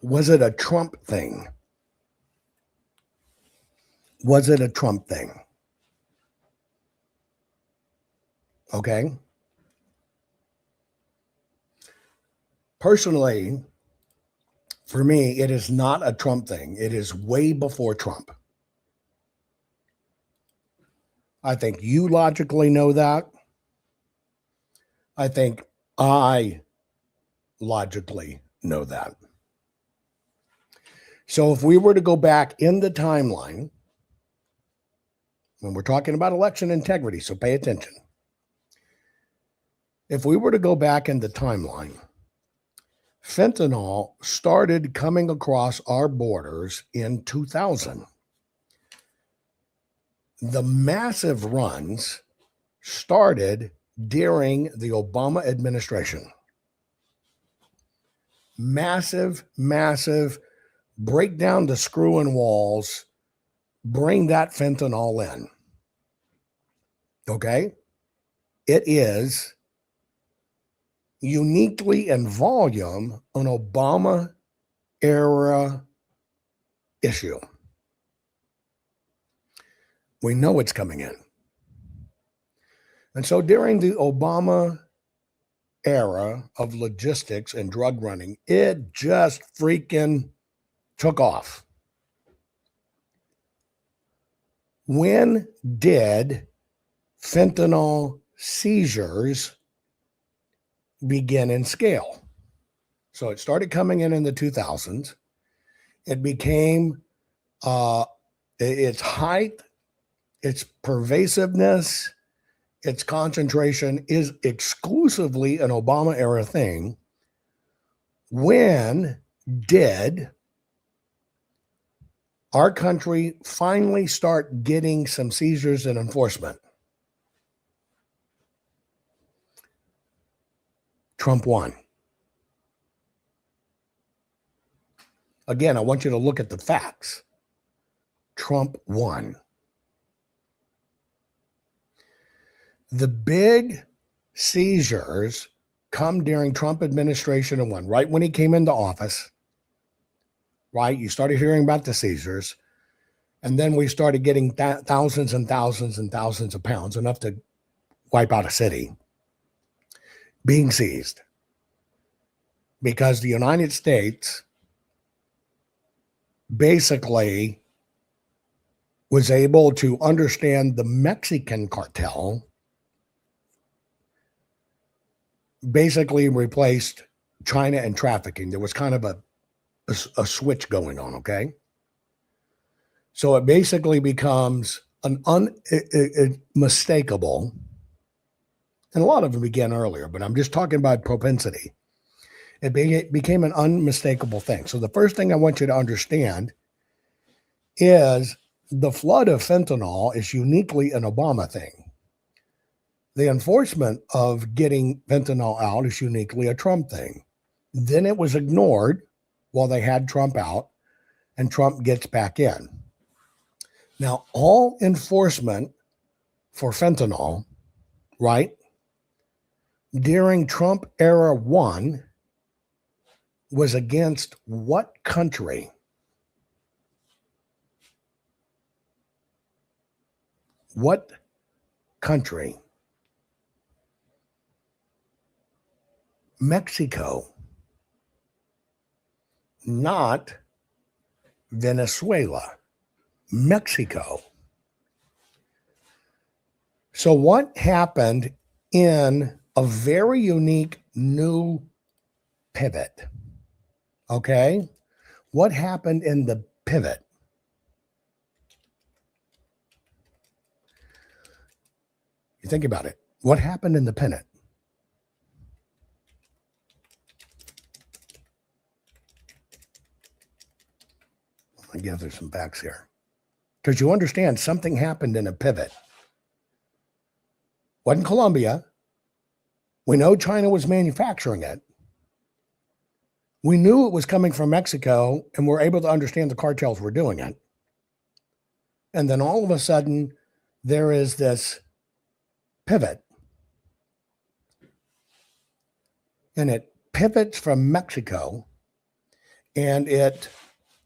Was it a Trump thing? Was it a Trump thing? Okay. Personally, for me, it is not a Trump thing. It is way before Trump. I think you logically know that. I think I logically know that. So if we were to go back in the timeline, when we're talking about election integrity, so pay attention. If we were to go back in the timeline, fentanyl started coming across our borders in 2000. The massive runs started during the Obama administration. Massive, massive, break down the screw and walls, bring that fentanyl in. Okay? It is uniquely in volume an Obama era issue. We know it's coming in. And so during the Obama era of logistics and drug running, it just freaking took off. When did fentanyl seizures begin in scale? So it started coming in the 2000s. It became its height, its pervasiveness, its concentration is exclusively an Obama era thing. When did our country finally start getting some seizures and enforcement? Trump won. Again, I want you to look at the facts. Trump won. The big seizures come during Trump administration and one, right when he came into office, right? You started hearing about the seizures, and then we started getting thousands and thousands and thousands of pounds, enough to wipe out a city, being seized because the United States basically was able to understand the Mexican cartel basically replaced China and trafficking. There was kind of a switch going on, okay? So it basically becomes an unmistakable, and a lot of them began earlier, but I'm just talking about propensity. It became an unmistakable thing. So the first thing I want you to understand is the flood of fentanyl is uniquely an Obama thing. The enforcement of getting fentanyl out is uniquely a Trump thing. Then it was ignored while they had Trump out, and Trump gets back in. Now, all enforcement for fentanyl, right, during Trump era 1 was against what country? What country? Mexico, not Venezuela. Mexico. So what happened in a very unique new pivot? Okay? What happened in the pivot? You think about it. What happened in the pivot? I gather some facts here. Because you understand something happened in a pivot. Wasn't Colombia. We know China was manufacturing it. We knew it was coming from Mexico, and we're able to understand the cartels were doing it. And then all of a sudden, there is this pivot. And it pivots from Mexico, and it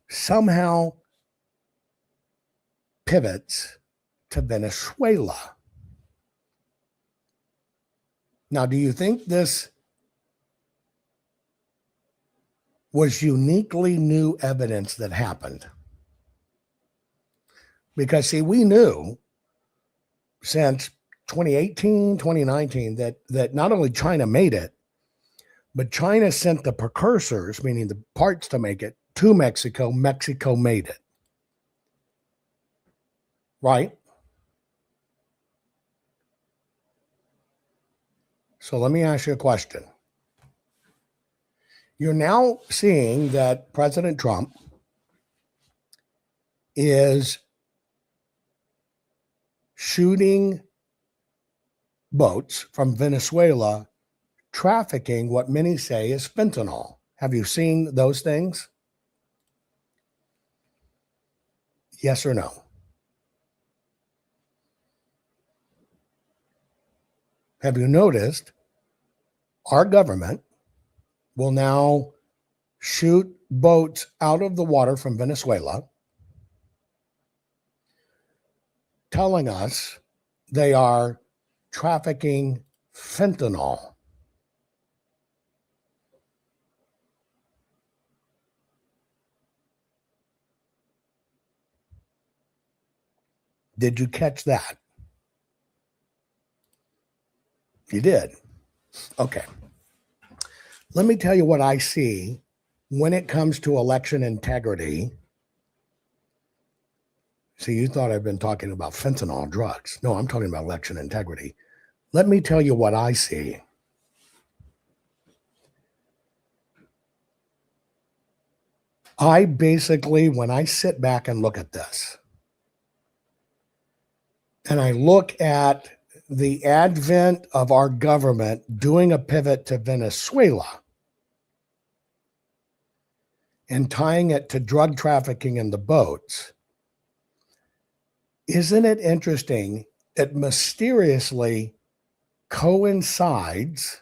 somehow pivots to Venezuela. Now, do you think this was uniquely new evidence that happened? Because, see, we knew since 2018, 2019, that not only China made it, but China sent the precursors, meaning the parts to make it, to Mexico. Mexico made it. Right? So let me ask you a question. You're now seeing that President Trump is shooting boats from Venezuela, trafficking what many say is fentanyl. Have you seen those things? Yes or no? Have you noticed our government will now shoot boats out of the water from Venezuela, telling us they are trafficking fentanyl? Did you catch that? You did. Okay. Let me tell you what I see when it comes to election integrity. See, you thought I've been talking about fentanyl drugs. No, I'm talking about election integrity. Let me tell you what I see. I basically, when I sit back and look at this, and I look at the advent of our government doing a pivot to Venezuela and tying it to drug trafficking in the boats, isn't it interesting? It mysteriously coincides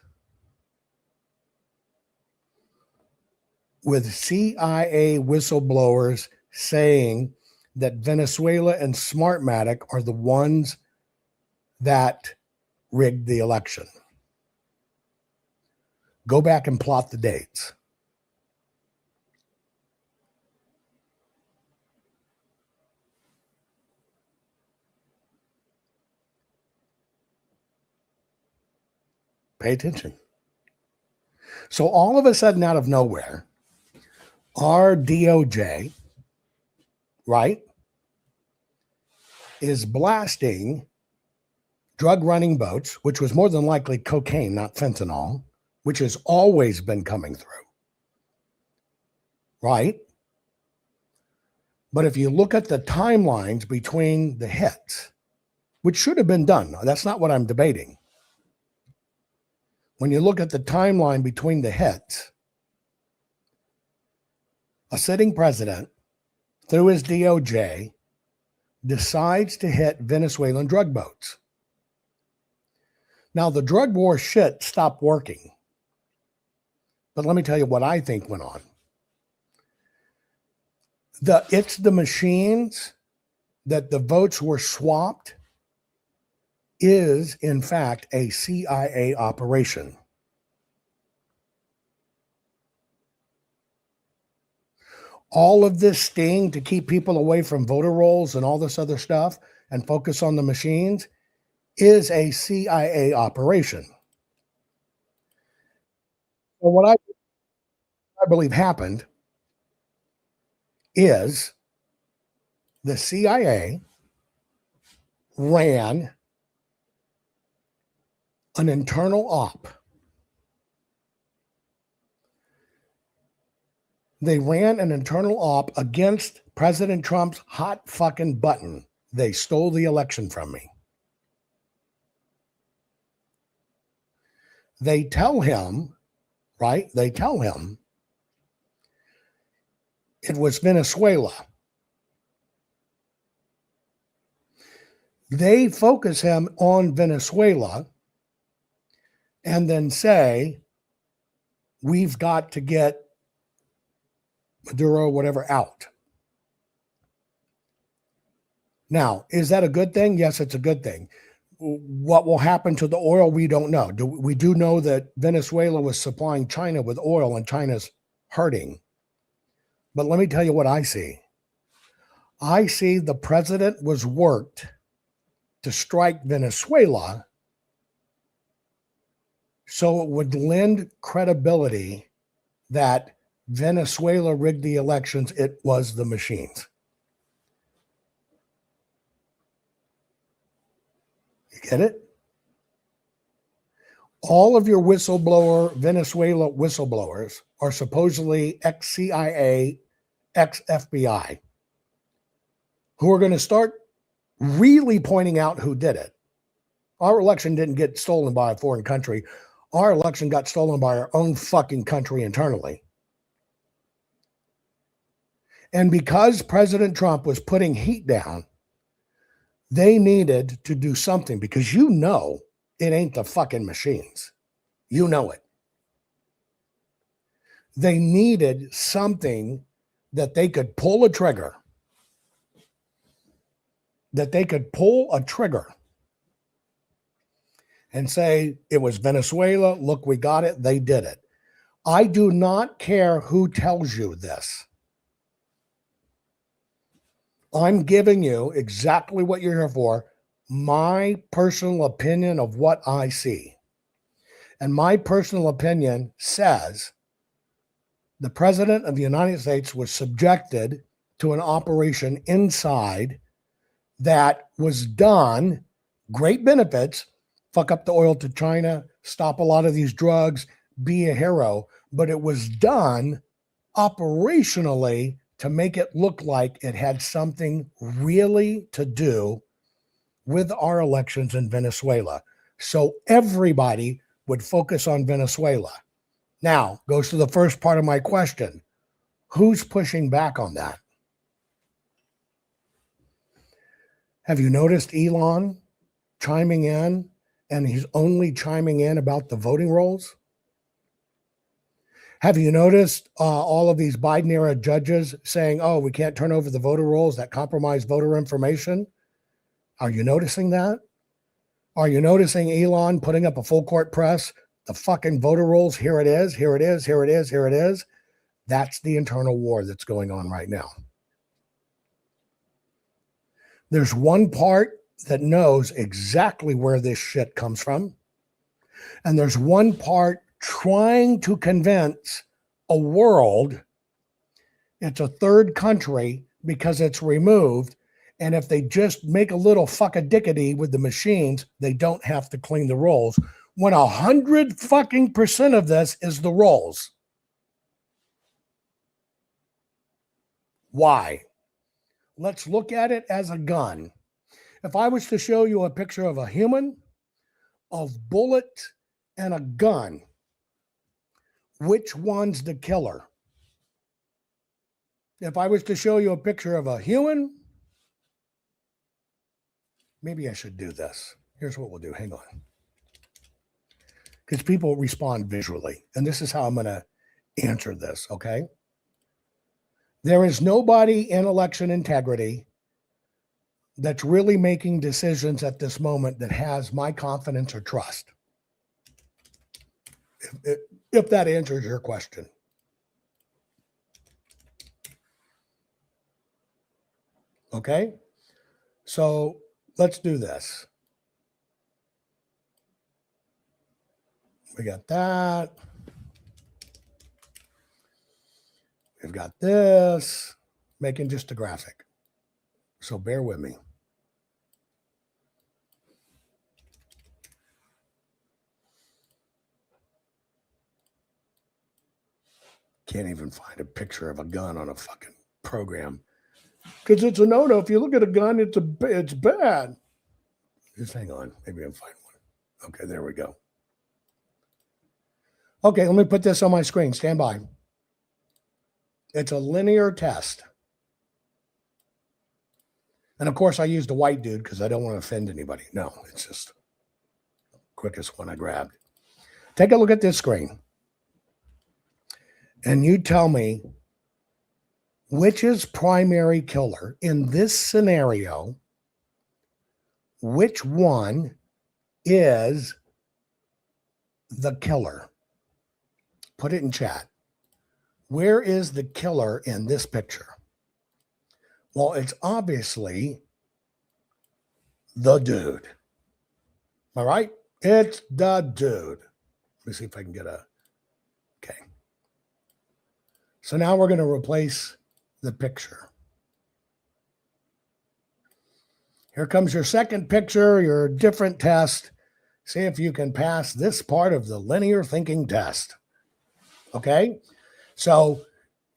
with CIA whistleblowers saying that Venezuela and Smartmatic are the ones that rigged the election. Go back and plot the dates. Pay attention. So all of a sudden, out of nowhere, our DOJ, right, is blasting drug running boats, which was more than likely cocaine, not fentanyl, which has always been coming through, right? But if you look at the timelines between the hits, which should have been done, that's not what I'm debating. When you look at the timeline between the hits, a sitting president, through his DOJ, decides to hit Venezuelan drug boats. Now, the drug war shit stopped working. But let me tell you what I think went on. It's the machines that the votes were swapped is, in fact, a CIA operation. All of this sting to keep people away from voter rolls and all this other stuff and focus on the machines is a CIA operation. Well, what I believe happened is the CIA ran an internal op. They ran an internal op against President Trump's hot fucking button. They stole the election from me. They tell him, right? They tell him it was Venezuela. They focus him on Venezuela and then say, we've got to get Maduro, whatever, out. Now, is that a good thing? Yes, it's a good thing. What will happen to the oil? We don't know. We do know that Venezuela was supplying China with oil and China's hurting. But let me tell you what I see. I see the president was worked to strike Venezuela so it would lend credibility that Venezuela rigged the elections. It was the machines. You get it? All of your Venezuela whistleblowers are supposedly ex-CIA, ex-FBI, who are going to start really pointing out who did it. Our election didn't get stolen by a foreign country. Our election got stolen by our own fucking country internally. And because President Trump was putting heat down, they needed to do something because you know it ain't the fucking machines. You know it. They needed something that they could pull a trigger. That they could pull a trigger and say, it was Venezuela. Look, we got it. They did it. I do not care who tells you this. I'm giving you exactly what you're here for, my personal opinion of what I see. And my personal opinion says the president of the United States was subjected to an operation inside that was done, great benefits, fuck up the oil to China, stop a lot of these drugs, be a hero, but it was done operationally to make it look like it had something really to do with our elections in Venezuela. So everybody would focus on Venezuela. Now, goes to the first part of my question. Who's pushing back on that? Have you noticed Elon chiming in, and he's only chiming in about the voting rolls? Have you noticed all of these Biden era judges saying, oh, we can't turn over the voter rolls that compromise voter information? Are you noticing that? Are you noticing Elon putting up a full court press? The fucking voter rolls, here it is, here it is, here it is, here it is. That's the internal war that's going on right now. There's one part that knows exactly where this shit comes from. And there's one part trying to convince a world it's a third country because it's removed. And if they just make a little fuckadickety with the machines, they don't have to clean the rolls. When 100% of this is the rolls. Why? Let's look at it as a gun. If I was to show you a picture of a human, of bullet, and a gun, which one's the killer? If I was to show you a picture of a human, maybe I should do this. Here's what we'll do. Hang on. Because people respond visually. And this is how I'm going to answer this, okay? There is nobody in election integrity that's really making decisions at this moment that has my confidence or trust. If that answers your question. Okay? So let's do this. We got that. We've got this. Making just a graphic. So bear with me. Can't even find a picture of a gun on a fucking program. Because it's a no-no. If you look at a gun, it's bad. Just hang on. Maybe I'll find one. Okay, there we go. Okay, let me put this on my screen. Stand by. It's a linear test. And of course, I used a white dude because I don't want to offend anybody. No, it's just the quickest one I grabbed. Take a look at this screen. And you tell me which is primary killer in this scenario, which one is the killer? Put it in chat. Where is the killer in this picture? Well, it's obviously the dude. All right? It's the dude. Let me see if I can get a... Okay. So now we're going to replace the picture. Here comes your second picture, your different test. See if you can pass this part of the linear thinking test. Okay? So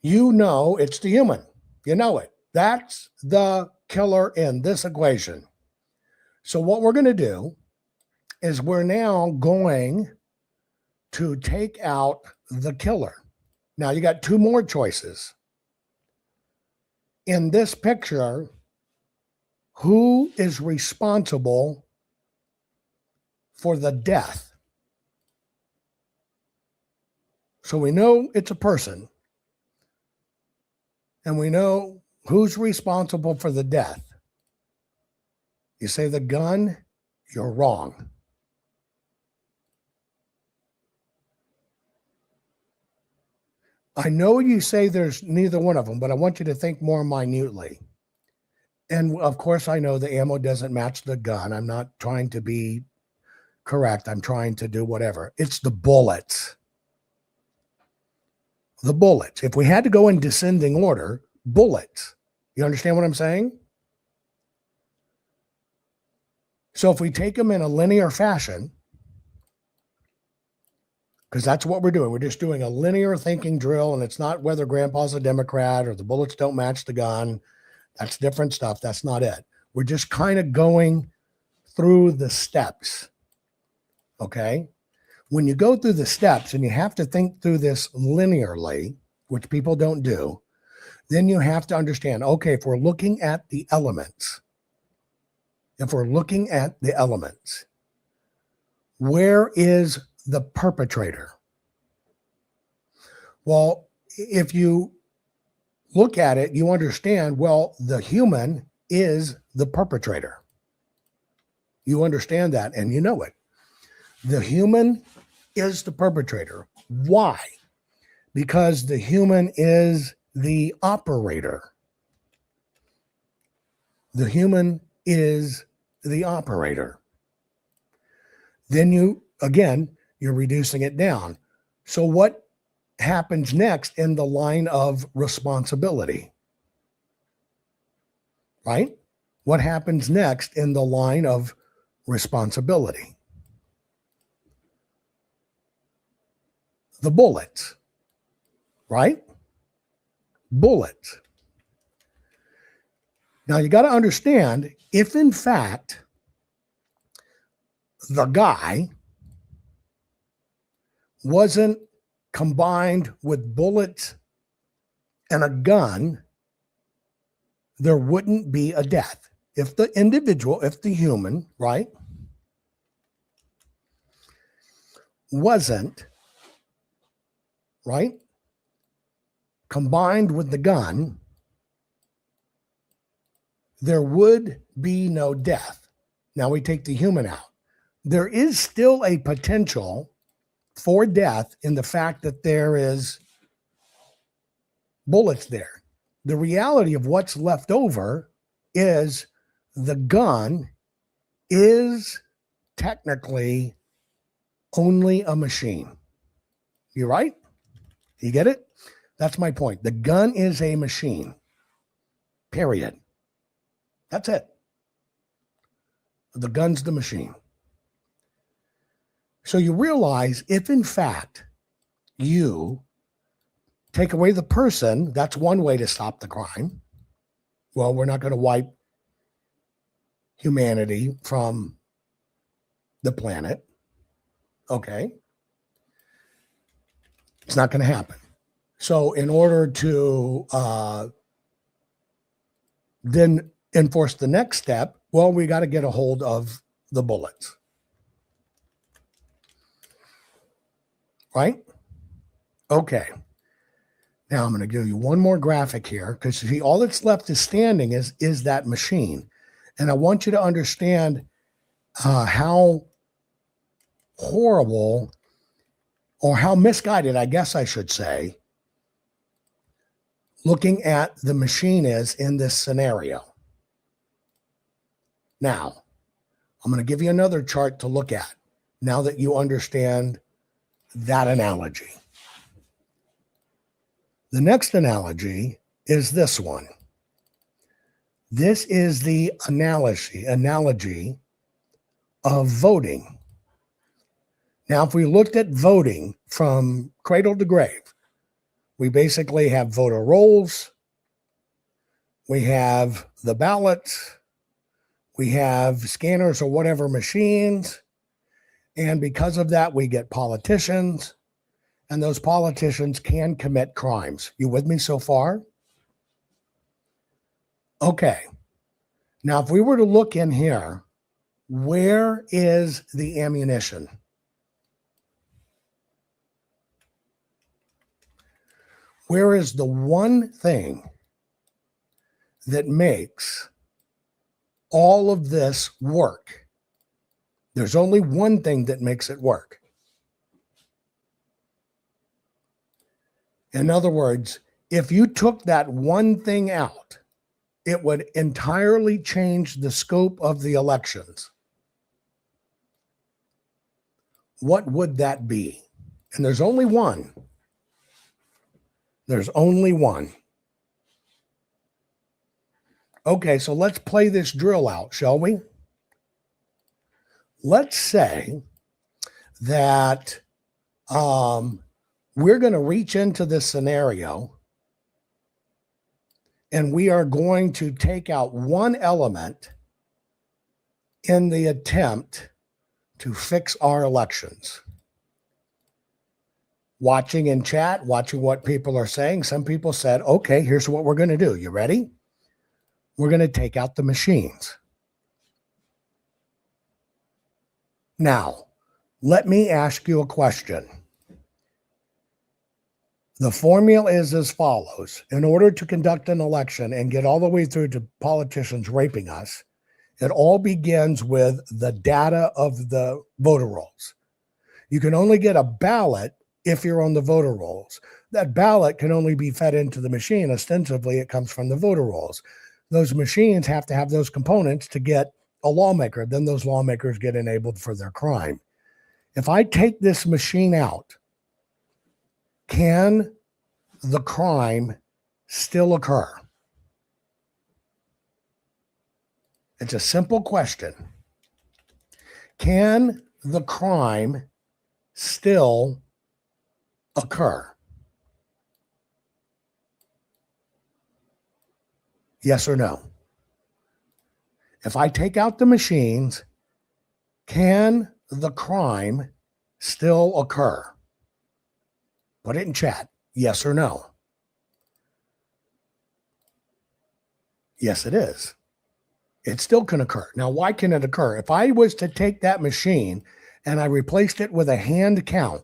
you know it's the human. You know it. That's the killer in this equation. So what we're going to do is we're now going to take out the killer. Now you got two more choices. In this picture, who is responsible for the death? So we know it's a person, and we know who's responsible for the death. You say the gun, you're wrong. I know you say there's neither one of them, but I want you to think more minutely. And of course, I know the ammo doesn't match the gun. I'm not trying to be correct. I'm trying to do whatever. It's the bullets. The bullets. If we had to go in descending order, bullets. You understand what I'm saying? So if we take them in a linear fashion, because that's what we're doing. We're just doing a linear thinking drill, and it's not whether grandpa's a Democrat or the bullets don't match the gun. That's different stuff. That's not it. We're just kind of going through the steps. Okay? When you go through the steps and you have to think through this linearly, which people don't do, then you have to understand, okay, if we're looking at the elements, where is the perpetrator? Well, if you look at it, you understand, well, the human is the perpetrator. You understand that and you know it. The human is the perpetrator. Why? Because the human is the operator. The human is the operator. Then you're reducing it down. So what happens next in the line of responsibility? Right? What happens next in the line of responsibility? The bullets. Right? Bullets. Now you got to understand, if in fact the guy wasn't combined with bullets and a gun, there wouldn't be a death. If the individual, if the human, right, wasn't, right, combined with the gun, there would be no death. Now we take the human out. There is still a potential for death in the fact that there is bullets there. The reality of what's left over is the gun is technically only a machine. You right? You get it? That's my point. The gun is a machine. Period. That's it. The gun's the machine. So you realize if in fact you take away the person, that's one way to stop the crime. Well, we're not going to wipe humanity from the planet. Okay. It's not going to happen. So in order to then enforce the next step, well, we got to get a hold of the bullets. Right? Okay. Now I'm going to give you one more graphic here because see, all that's left is standing is that machine. And I want you to understand how horrible or how misguided, I guess I should say, looking at the machine is in this scenario. Now, I'm going to give you another chart to look at now that you understand that analogy. The next analogy is this one. This is the analogy of voting. Now, if we looked at voting from cradle to grave, we basically have voter rolls, we have the ballots, we have scanners or whatever machines, and because of that, we get politicians, and those politicians can commit crimes. You with me so far? Okay. Now, if we were to look in here, where is the ammunition? Where is the one thing that makes all of this work? There's only one thing that makes it work. In other words, if you took that one thing out, it would entirely change the scope of the elections, what would that be? And there's only one. There's only one. Okay, so let's play this drill out, shall we? Let's say that we're going to reach into this scenario and we are going to take out one element in the attempt to fix our elections. Watching in chat, watching what people are saying, some people said, okay, here's what we're going to do. You ready? We're going to take out the machines. Now, let me ask you a question. The formula is as follows. In order to conduct an election and get all the way through to politicians raping us, it all begins with the data of the voter rolls. You can only get a ballot if you're on the voter rolls. That ballot can only be fed into the machine. Ostensibly, it comes from the voter rolls. Those machines have to have those components to get a lawmaker. Then those lawmakers get enabled for their crime. If I take this machine out, can the crime still occur? It's a simple question. Can the crime still occur? Yes or no? If I take out the machines, can the crime still occur? Put it in chat. Yes or no? Yes, it is. It still can occur. Now, why can it occur? If I was to take that machine and I replaced it with a hand count,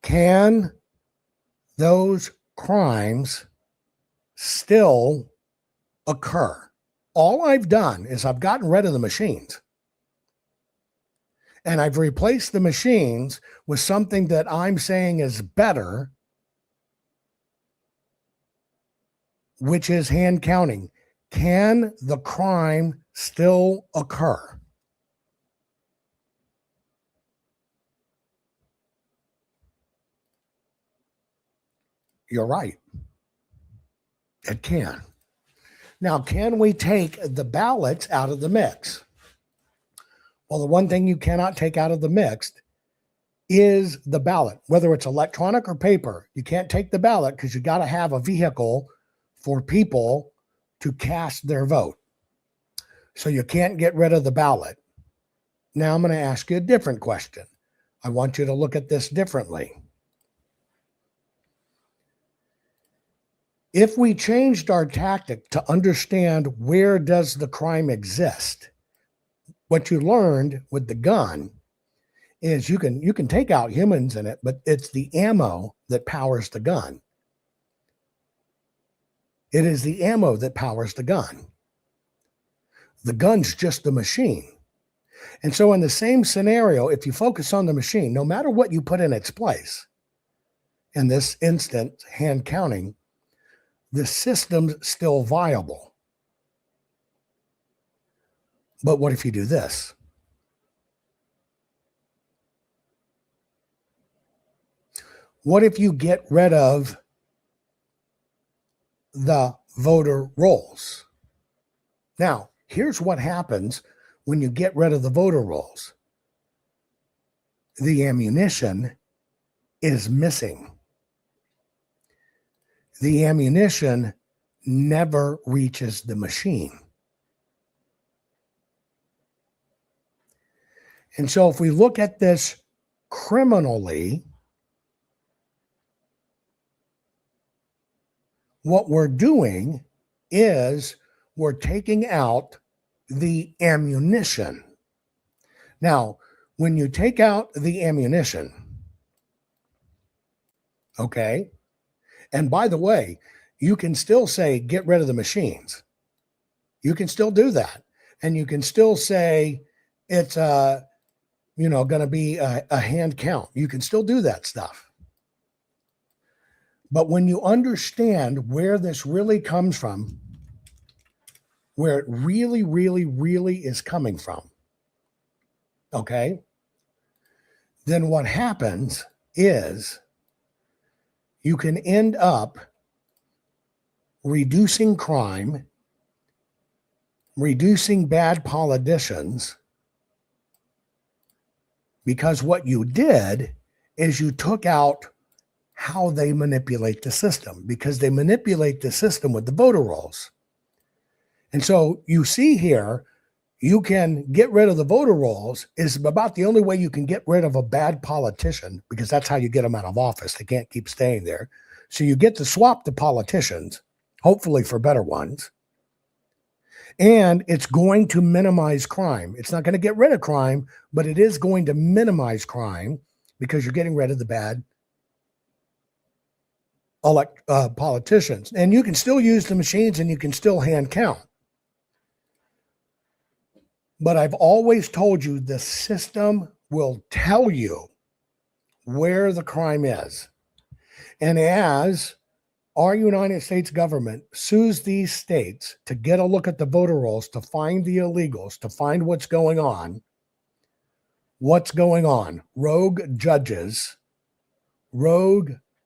can those crimes still occur? All I've done is I've gotten rid of the machines. And I've replaced the machines with something that I'm saying is better, which is hand counting. Can the crime still occur? You're right. It can. Now, can we take the ballots out of the mix? Well, the one thing you cannot take out of the mix is the ballot, whether it's electronic or paper. You can't take the ballot because you got to have a vehicle for people to cast their vote. So you can't get rid of the ballot. Now I'm going to ask you a different question. I want you to look at this differently. If we changed our tactic to understand where does the crime exist, what you learned with the gun is you can take out humans in it, but it's the ammo that powers the gun. It is the ammo that powers the gun. The gun's just the machine. And so in the same scenario, if you focus on the machine, no matter what you put in its place, in this instant, hand counting, the system's still viable. But what if you do this? What if you get rid of the voter rolls? Now, here's what happens when you get rid of the voter rolls. The ammunition is missing. The ammunition never reaches the machine. And so if we look at this criminally, what we're doing is we're taking out the ammunition. Now, when you take out the ammunition, okay, and by the way, you can still say, get rid of the machines. You can still do that. And you can still say it's going to be a hand count. You can still do that stuff. But when you understand where this really comes from, where it really, really, really is coming from, okay, then what happens is you can end up reducing crime, reducing bad politicians, because what you did is you took out how they manipulate the system, because they manipulate the system with the voter rolls. And so you see here, you can get rid of the voter rolls is about the only way you can get rid of a bad politician, because that's how you get them out of office. They can't keep staying there. So you get to swap the politicians, hopefully for better ones. And it's going to minimize crime. It's not going to get rid of crime, but it is going to minimize crime because you're getting rid of the bad politicians. And you can still use the machines and you can still hand count. But I've always told you the system will tell you where the crime is. And as our United States government sues these states to get a look at the voter rolls, to find the illegals, to find what's going on, rogue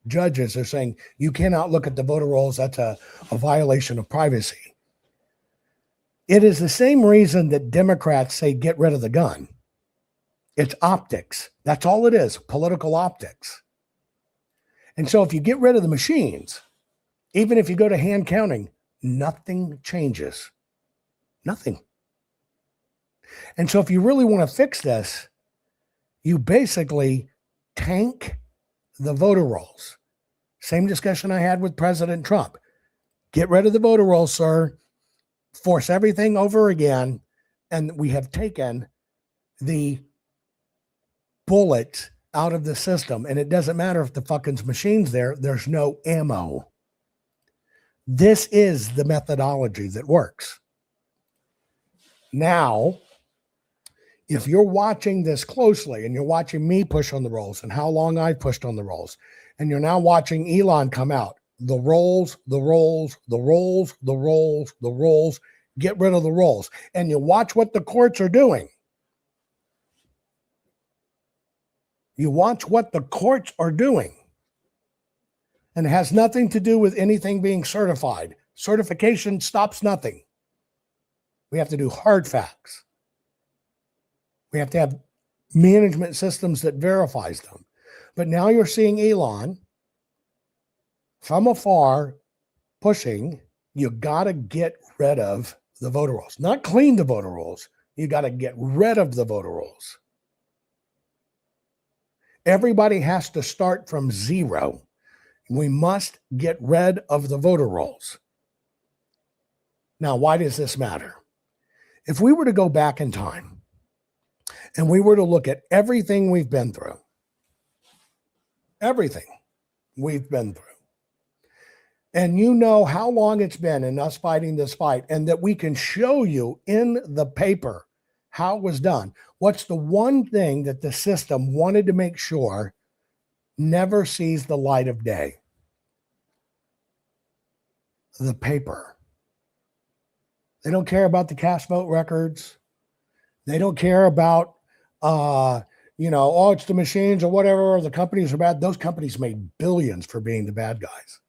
judges are saying, you cannot look at the voter rolls. That's a violation of privacy. It is the same reason that Democrats say get rid of the gun. It's optics. That's all it is, political optics. And so if you get rid of the machines, even if you go to hand counting, nothing changes. Nothing. And so if you really want to fix this, you basically tank the voter rolls. Same discussion I had with President Trump. Get rid of the voter rolls, sir. Force everything over again. And we have taken the bullets out of the system. And it doesn't matter if the fucking machine's there. There's no ammo. This is the methodology that works. Now, if you're watching this closely and you're watching me push on the rolls and how long I pushed on the rolls, and you're now watching Elon come out, the rolls, get rid of the rolls, and you watch what the courts are doing. You watch what the courts are doing. And it has nothing to do with anything being certified. Certification stops nothing. We have to do hard facts. We have to have management systems that verifies them. But now you're seeing Elon from afar pushing, you got to get rid of the voter rolls. Not clean the voter rolls. You got to get rid of the voter rolls. Everybody has to start from zero. We must get rid of the voter rolls. Now, why does this matter? If we were to go back in time and we were to look at everything we've been through, and you know how long it's been in us fighting this fight, and that we can show you in the paper how it was done. What's the one thing that the system wanted to make sure never sees the light of day? The paper. They don't care about the cast vote records. They don't care about, it's the machines or whatever, or the companies are bad. Those companies made billions for being the bad guys.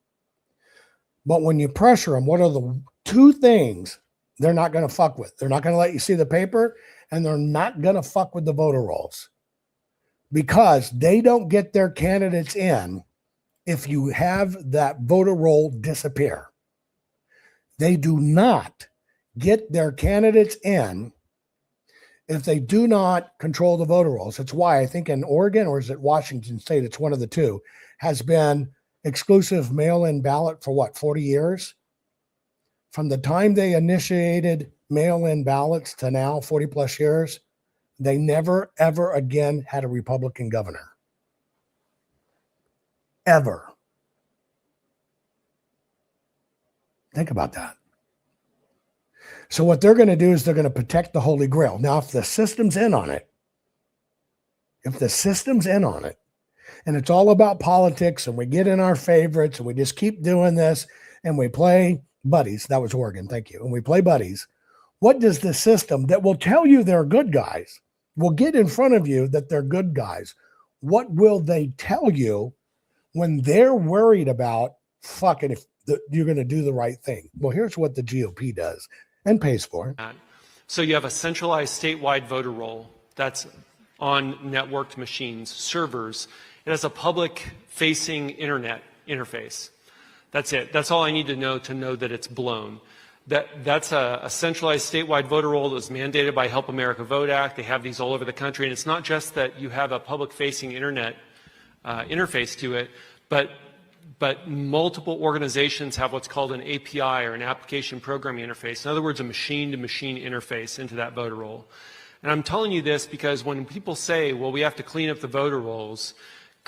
But when you pressure them, what are the two things they're not going to fuck with? They're not going to let you see the paper, and they're not going to fuck with the voter rolls, because they don't get their candidates in if you have that voter roll disappear. They do not get their candidates in if they do not control the voter rolls. That's why I think in Oregon, or is it Washington State, it's one of the two, has been exclusive mail-in ballot for 40 years? From the time they initiated mail-in ballots to now, 40 plus years, they never, ever again had a Republican governor. Ever. Think about that. So what they're going to do is they're going to protect the Holy Grail. Now, if the system's in on it, and it's all about politics, and we get in our favorites, and we just keep doing this, and we play buddies. That was Oregon, thank you. And we play buddies. What does the system that will tell you they're good guys, will get in front of you that they're good guys? What will they tell you when they're worried about fucking if you're going to do the right thing? Well, here's what the GOP does and pays for. So you have a centralized statewide voter roll that's on networked machines, servers. It has a public-facing internet interface. That's it. That's all I need to know that it's blown. That's a centralized statewide voter roll that was mandated by Help America Vote Act. They have these all over the country. And it's not just that you have a public-facing internet interface to it, but multiple organizations have what's called an API, or an application programming interface. In other words, a machine-to-machine interface into that voter roll. And I'm telling you this because when people say, well, we have to clean up the voter rolls,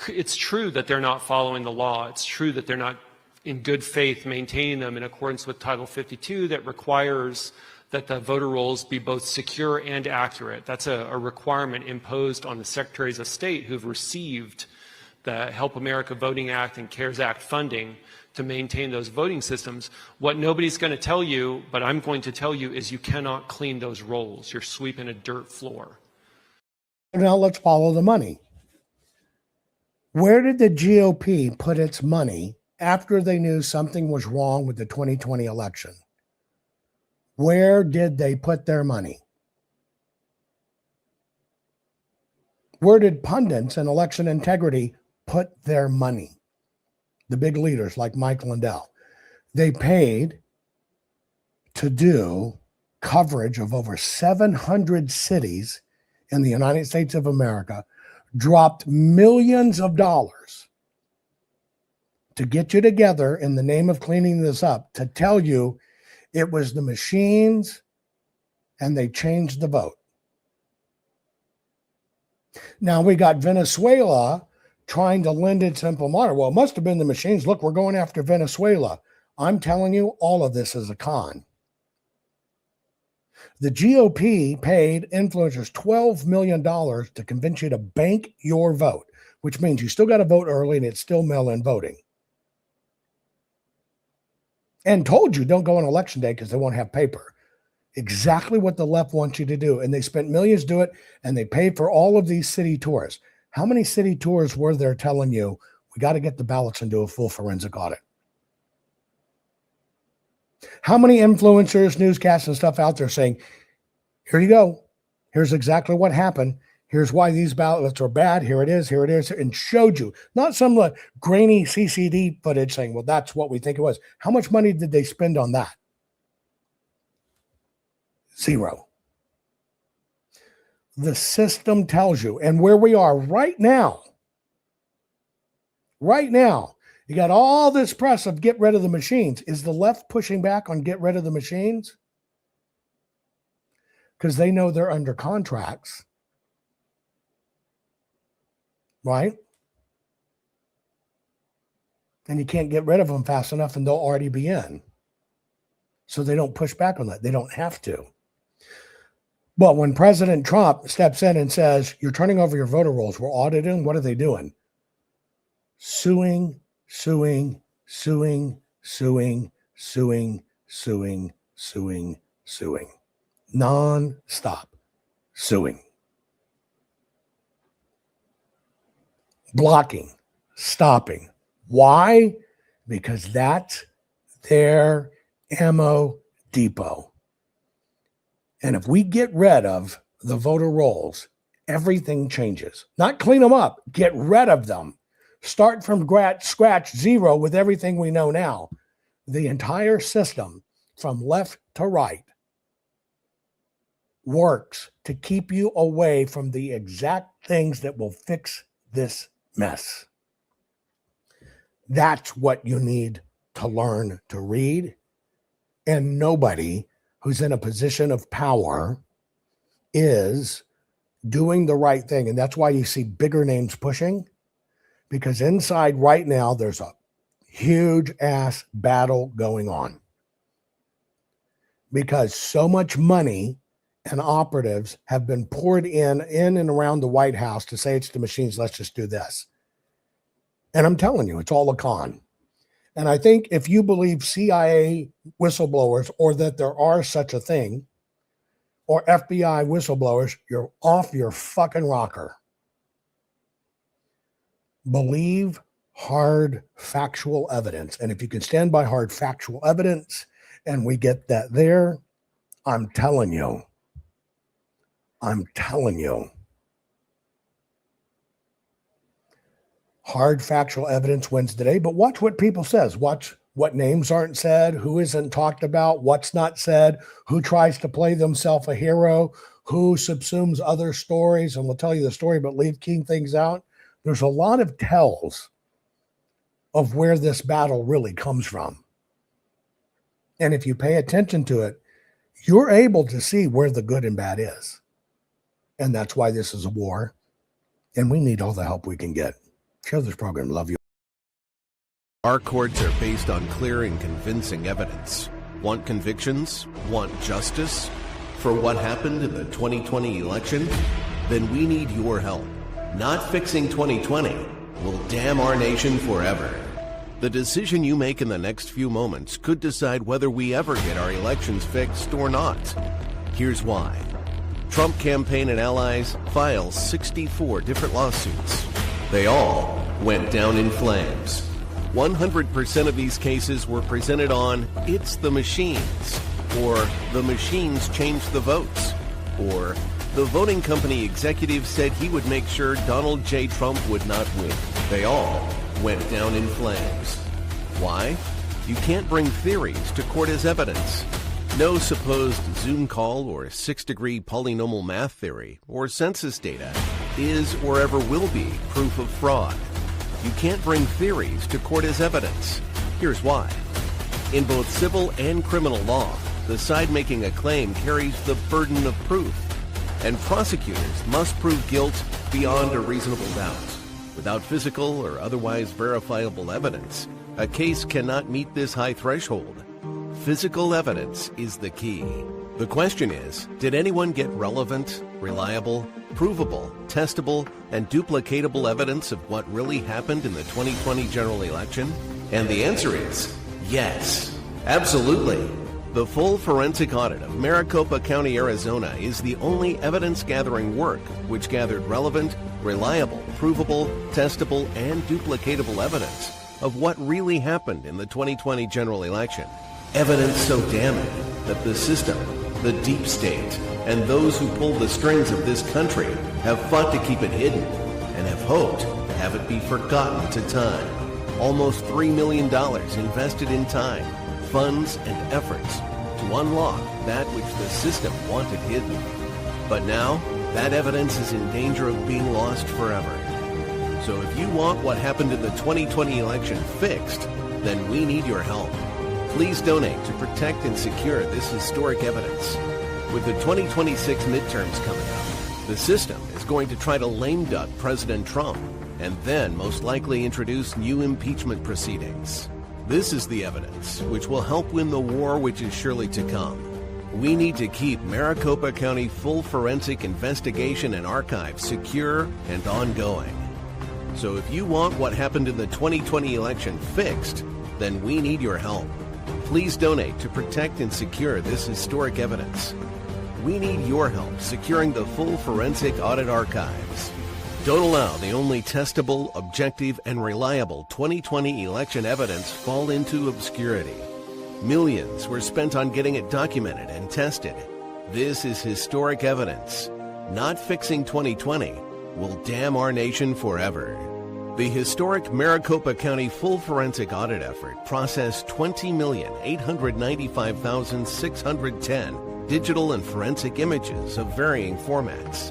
it's true that they're not following the law. It's true that they're not in good faith maintaining them in accordance with Title 52 that requires that the voter rolls be both secure and accurate. That's a requirement imposed on the secretaries of state who've received the Help America Voting Act and CARES Act funding to maintain those voting systems. What nobody's going to tell you, but I'm going to tell you, is you cannot clean those rolls. You're sweeping a dirt floor. Now let's follow the money. Where did the GOP put its money after they knew something was wrong with the 2020 election? Where did they put their money? Where did pundits and election integrity put their money? The big leaders like Mike Lindell. They paid to do coverage of over 700 cities in the United States of America, dropped millions of dollars to get you together in the name of cleaning this up, to tell you it was the machines and they changed the vote. Now we got Venezuela trying to lend its imprimatur. Well, it must have been the machines. Look, we're going after Venezuela. I'm telling you, all of this is a con. The GOP paid influencers $12 million to convince you to bank your vote, which means you still got to vote early and it's still mail-in voting. And told you don't go on election day because they won't have paper. Exactly what the left wants you to do. And they spent millions to do it, and they paid for all of these city tours. How many city tours were there telling you, we got to get the ballots and do a full forensic audit? How many influencers, newscasts, and stuff out there saying, here you go. Here's exactly what happened. Here's why these ballots are bad. Here it is, and showed you. Not some grainy CCD footage saying, well, that's what we think it was. How much money did they spend on that? Zero. The system tells you, and where we are right now, you got all this press of get rid of the machines. Is the left pushing back on get rid of the machines? Because they know they're under contracts, right? And you can't get rid of them fast enough and they'll already be in. So they don't push back on that. They don't have to. But when President Trump steps in and says, you're turning over your voter rolls, we're auditing, what are they doing? Suing, non-stop suing. Blocking, stopping. Why? Because that's their ammo depot. And if we get rid of the voter rolls, everything changes. Not clean them up, get rid of them. Start from scratch zero with everything we know now. The entire system from left to right works to keep you away from the exact things that will fix this mess. That's what you need to learn to read. And nobody who's in a position of power is doing the right thing. And that's why you see bigger names pushing, because inside right now, there's a huge ass battle going on. Because so much money and operatives have been poured in and around the White House to say it's the machines, let's just do this. And I'm telling you, it's all a con. And I think if you believe CIA whistleblowers or that there are such a thing, or FBI whistleblowers, you're off your fucking rocker. Believe hard factual evidence. And if you can stand by hard factual evidence and we get that there, I'm telling you, hard factual evidence wins today. But watch what people says. Watch what names aren't said, who isn't talked about, what's not said, who tries to play themselves a hero, who subsumes other stories and will tell you the story but leave key things out. There's a lot of tells of where this battle really comes from. And if you pay attention to it, you're able to see where the good and bad is. And that's why this is a war. And we need all the help we can get. Share this program. Love you. Our courts are based on clear and convincing evidence. Want convictions? Want justice? For what happened in the 2020 election? Then we need your help. Not fixing 2020 will damn our nation forever. The decision you make in the next few moments could decide whether we ever get our elections fixed or not. Here's why. Trump campaign and allies filed 64 different lawsuits. They all went down in flames. 100% of these cases were presented on "It's the machines," or "The machines changed the votes," or "The voting company executive said he would make sure Donald J. Trump would not win." They all went down in flames. Why? You can't bring theories to court as evidence. No supposed Zoom call or six-degree polynomial math theory or census data is or ever will be proof of fraud. You can't bring theories to court as evidence. Here's why. In both civil and criminal law, the side making a claim carries the burden of proof, and prosecutors must prove guilt beyond a reasonable doubt. Without physical or otherwise verifiable evidence, a case cannot meet this high threshold. Physical evidence is the key. The question is, did anyone get relevant, reliable, provable, testable, and duplicatable evidence of what really happened in the 2020 general election? And the answer is yes, absolutely. The full forensic audit of Maricopa County, Arizona is the only evidence-gathering work which gathered relevant, reliable, provable, testable, and duplicatable evidence of what really happened in the 2020 general election. Evidence so damning that the system, the deep state, and those who pull the strings of this country have fought to keep it hidden and have hoped to have it be forgotten to time. Almost $3 million invested in time, funds, and efforts to unlock that which the system wanted hidden. But now, that evidence is in danger of being lost forever. So if you want what happened in the 2020 election fixed, then we need your help. Please donate to protect and secure this historic evidence. With the 2026 midterms coming up, the system is going to try to lame duck President Trump and then most likely introduce new impeachment proceedings. This is the evidence which will help win the war which is surely to come. We need to keep Maricopa County full forensic investigation and archive secure and ongoing. So if you want what happened in the 2020 election fixed, then we need your help. Please donate to protect and secure this historic evidence. We need your help securing the full forensic audit archives. Don't allow the only testable, objective, and reliable 2020 election evidence fall into obscurity. Millions were spent on getting it documented and tested. This is historic evidence. Not fixing 2020 will damn our nation forever. The historic Maricopa County full forensic audit effort processed 20,895,610 digital and forensic images of varying formats,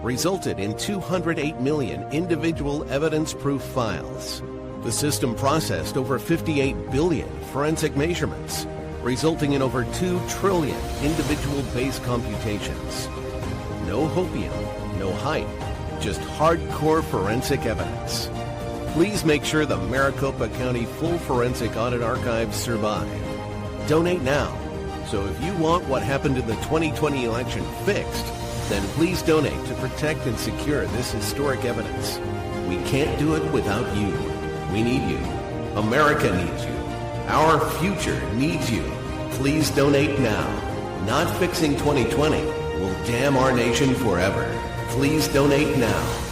resulted in 208 million individual evidence-proof files. The system processed over 58 billion forensic measurements, resulting in over 2 trillion individual base computations. No hopium, no hype, just hardcore forensic evidence. Please make sure the Maricopa County full forensic audit archives survive. Donate now. So if you want what happened in the 2020 election fixed, then please donate to protect and secure this historic evidence. We can't do it without you. We need you. America needs you. Our future needs you. Please donate now. Not fixing 2020 will damn our nation forever. Please donate now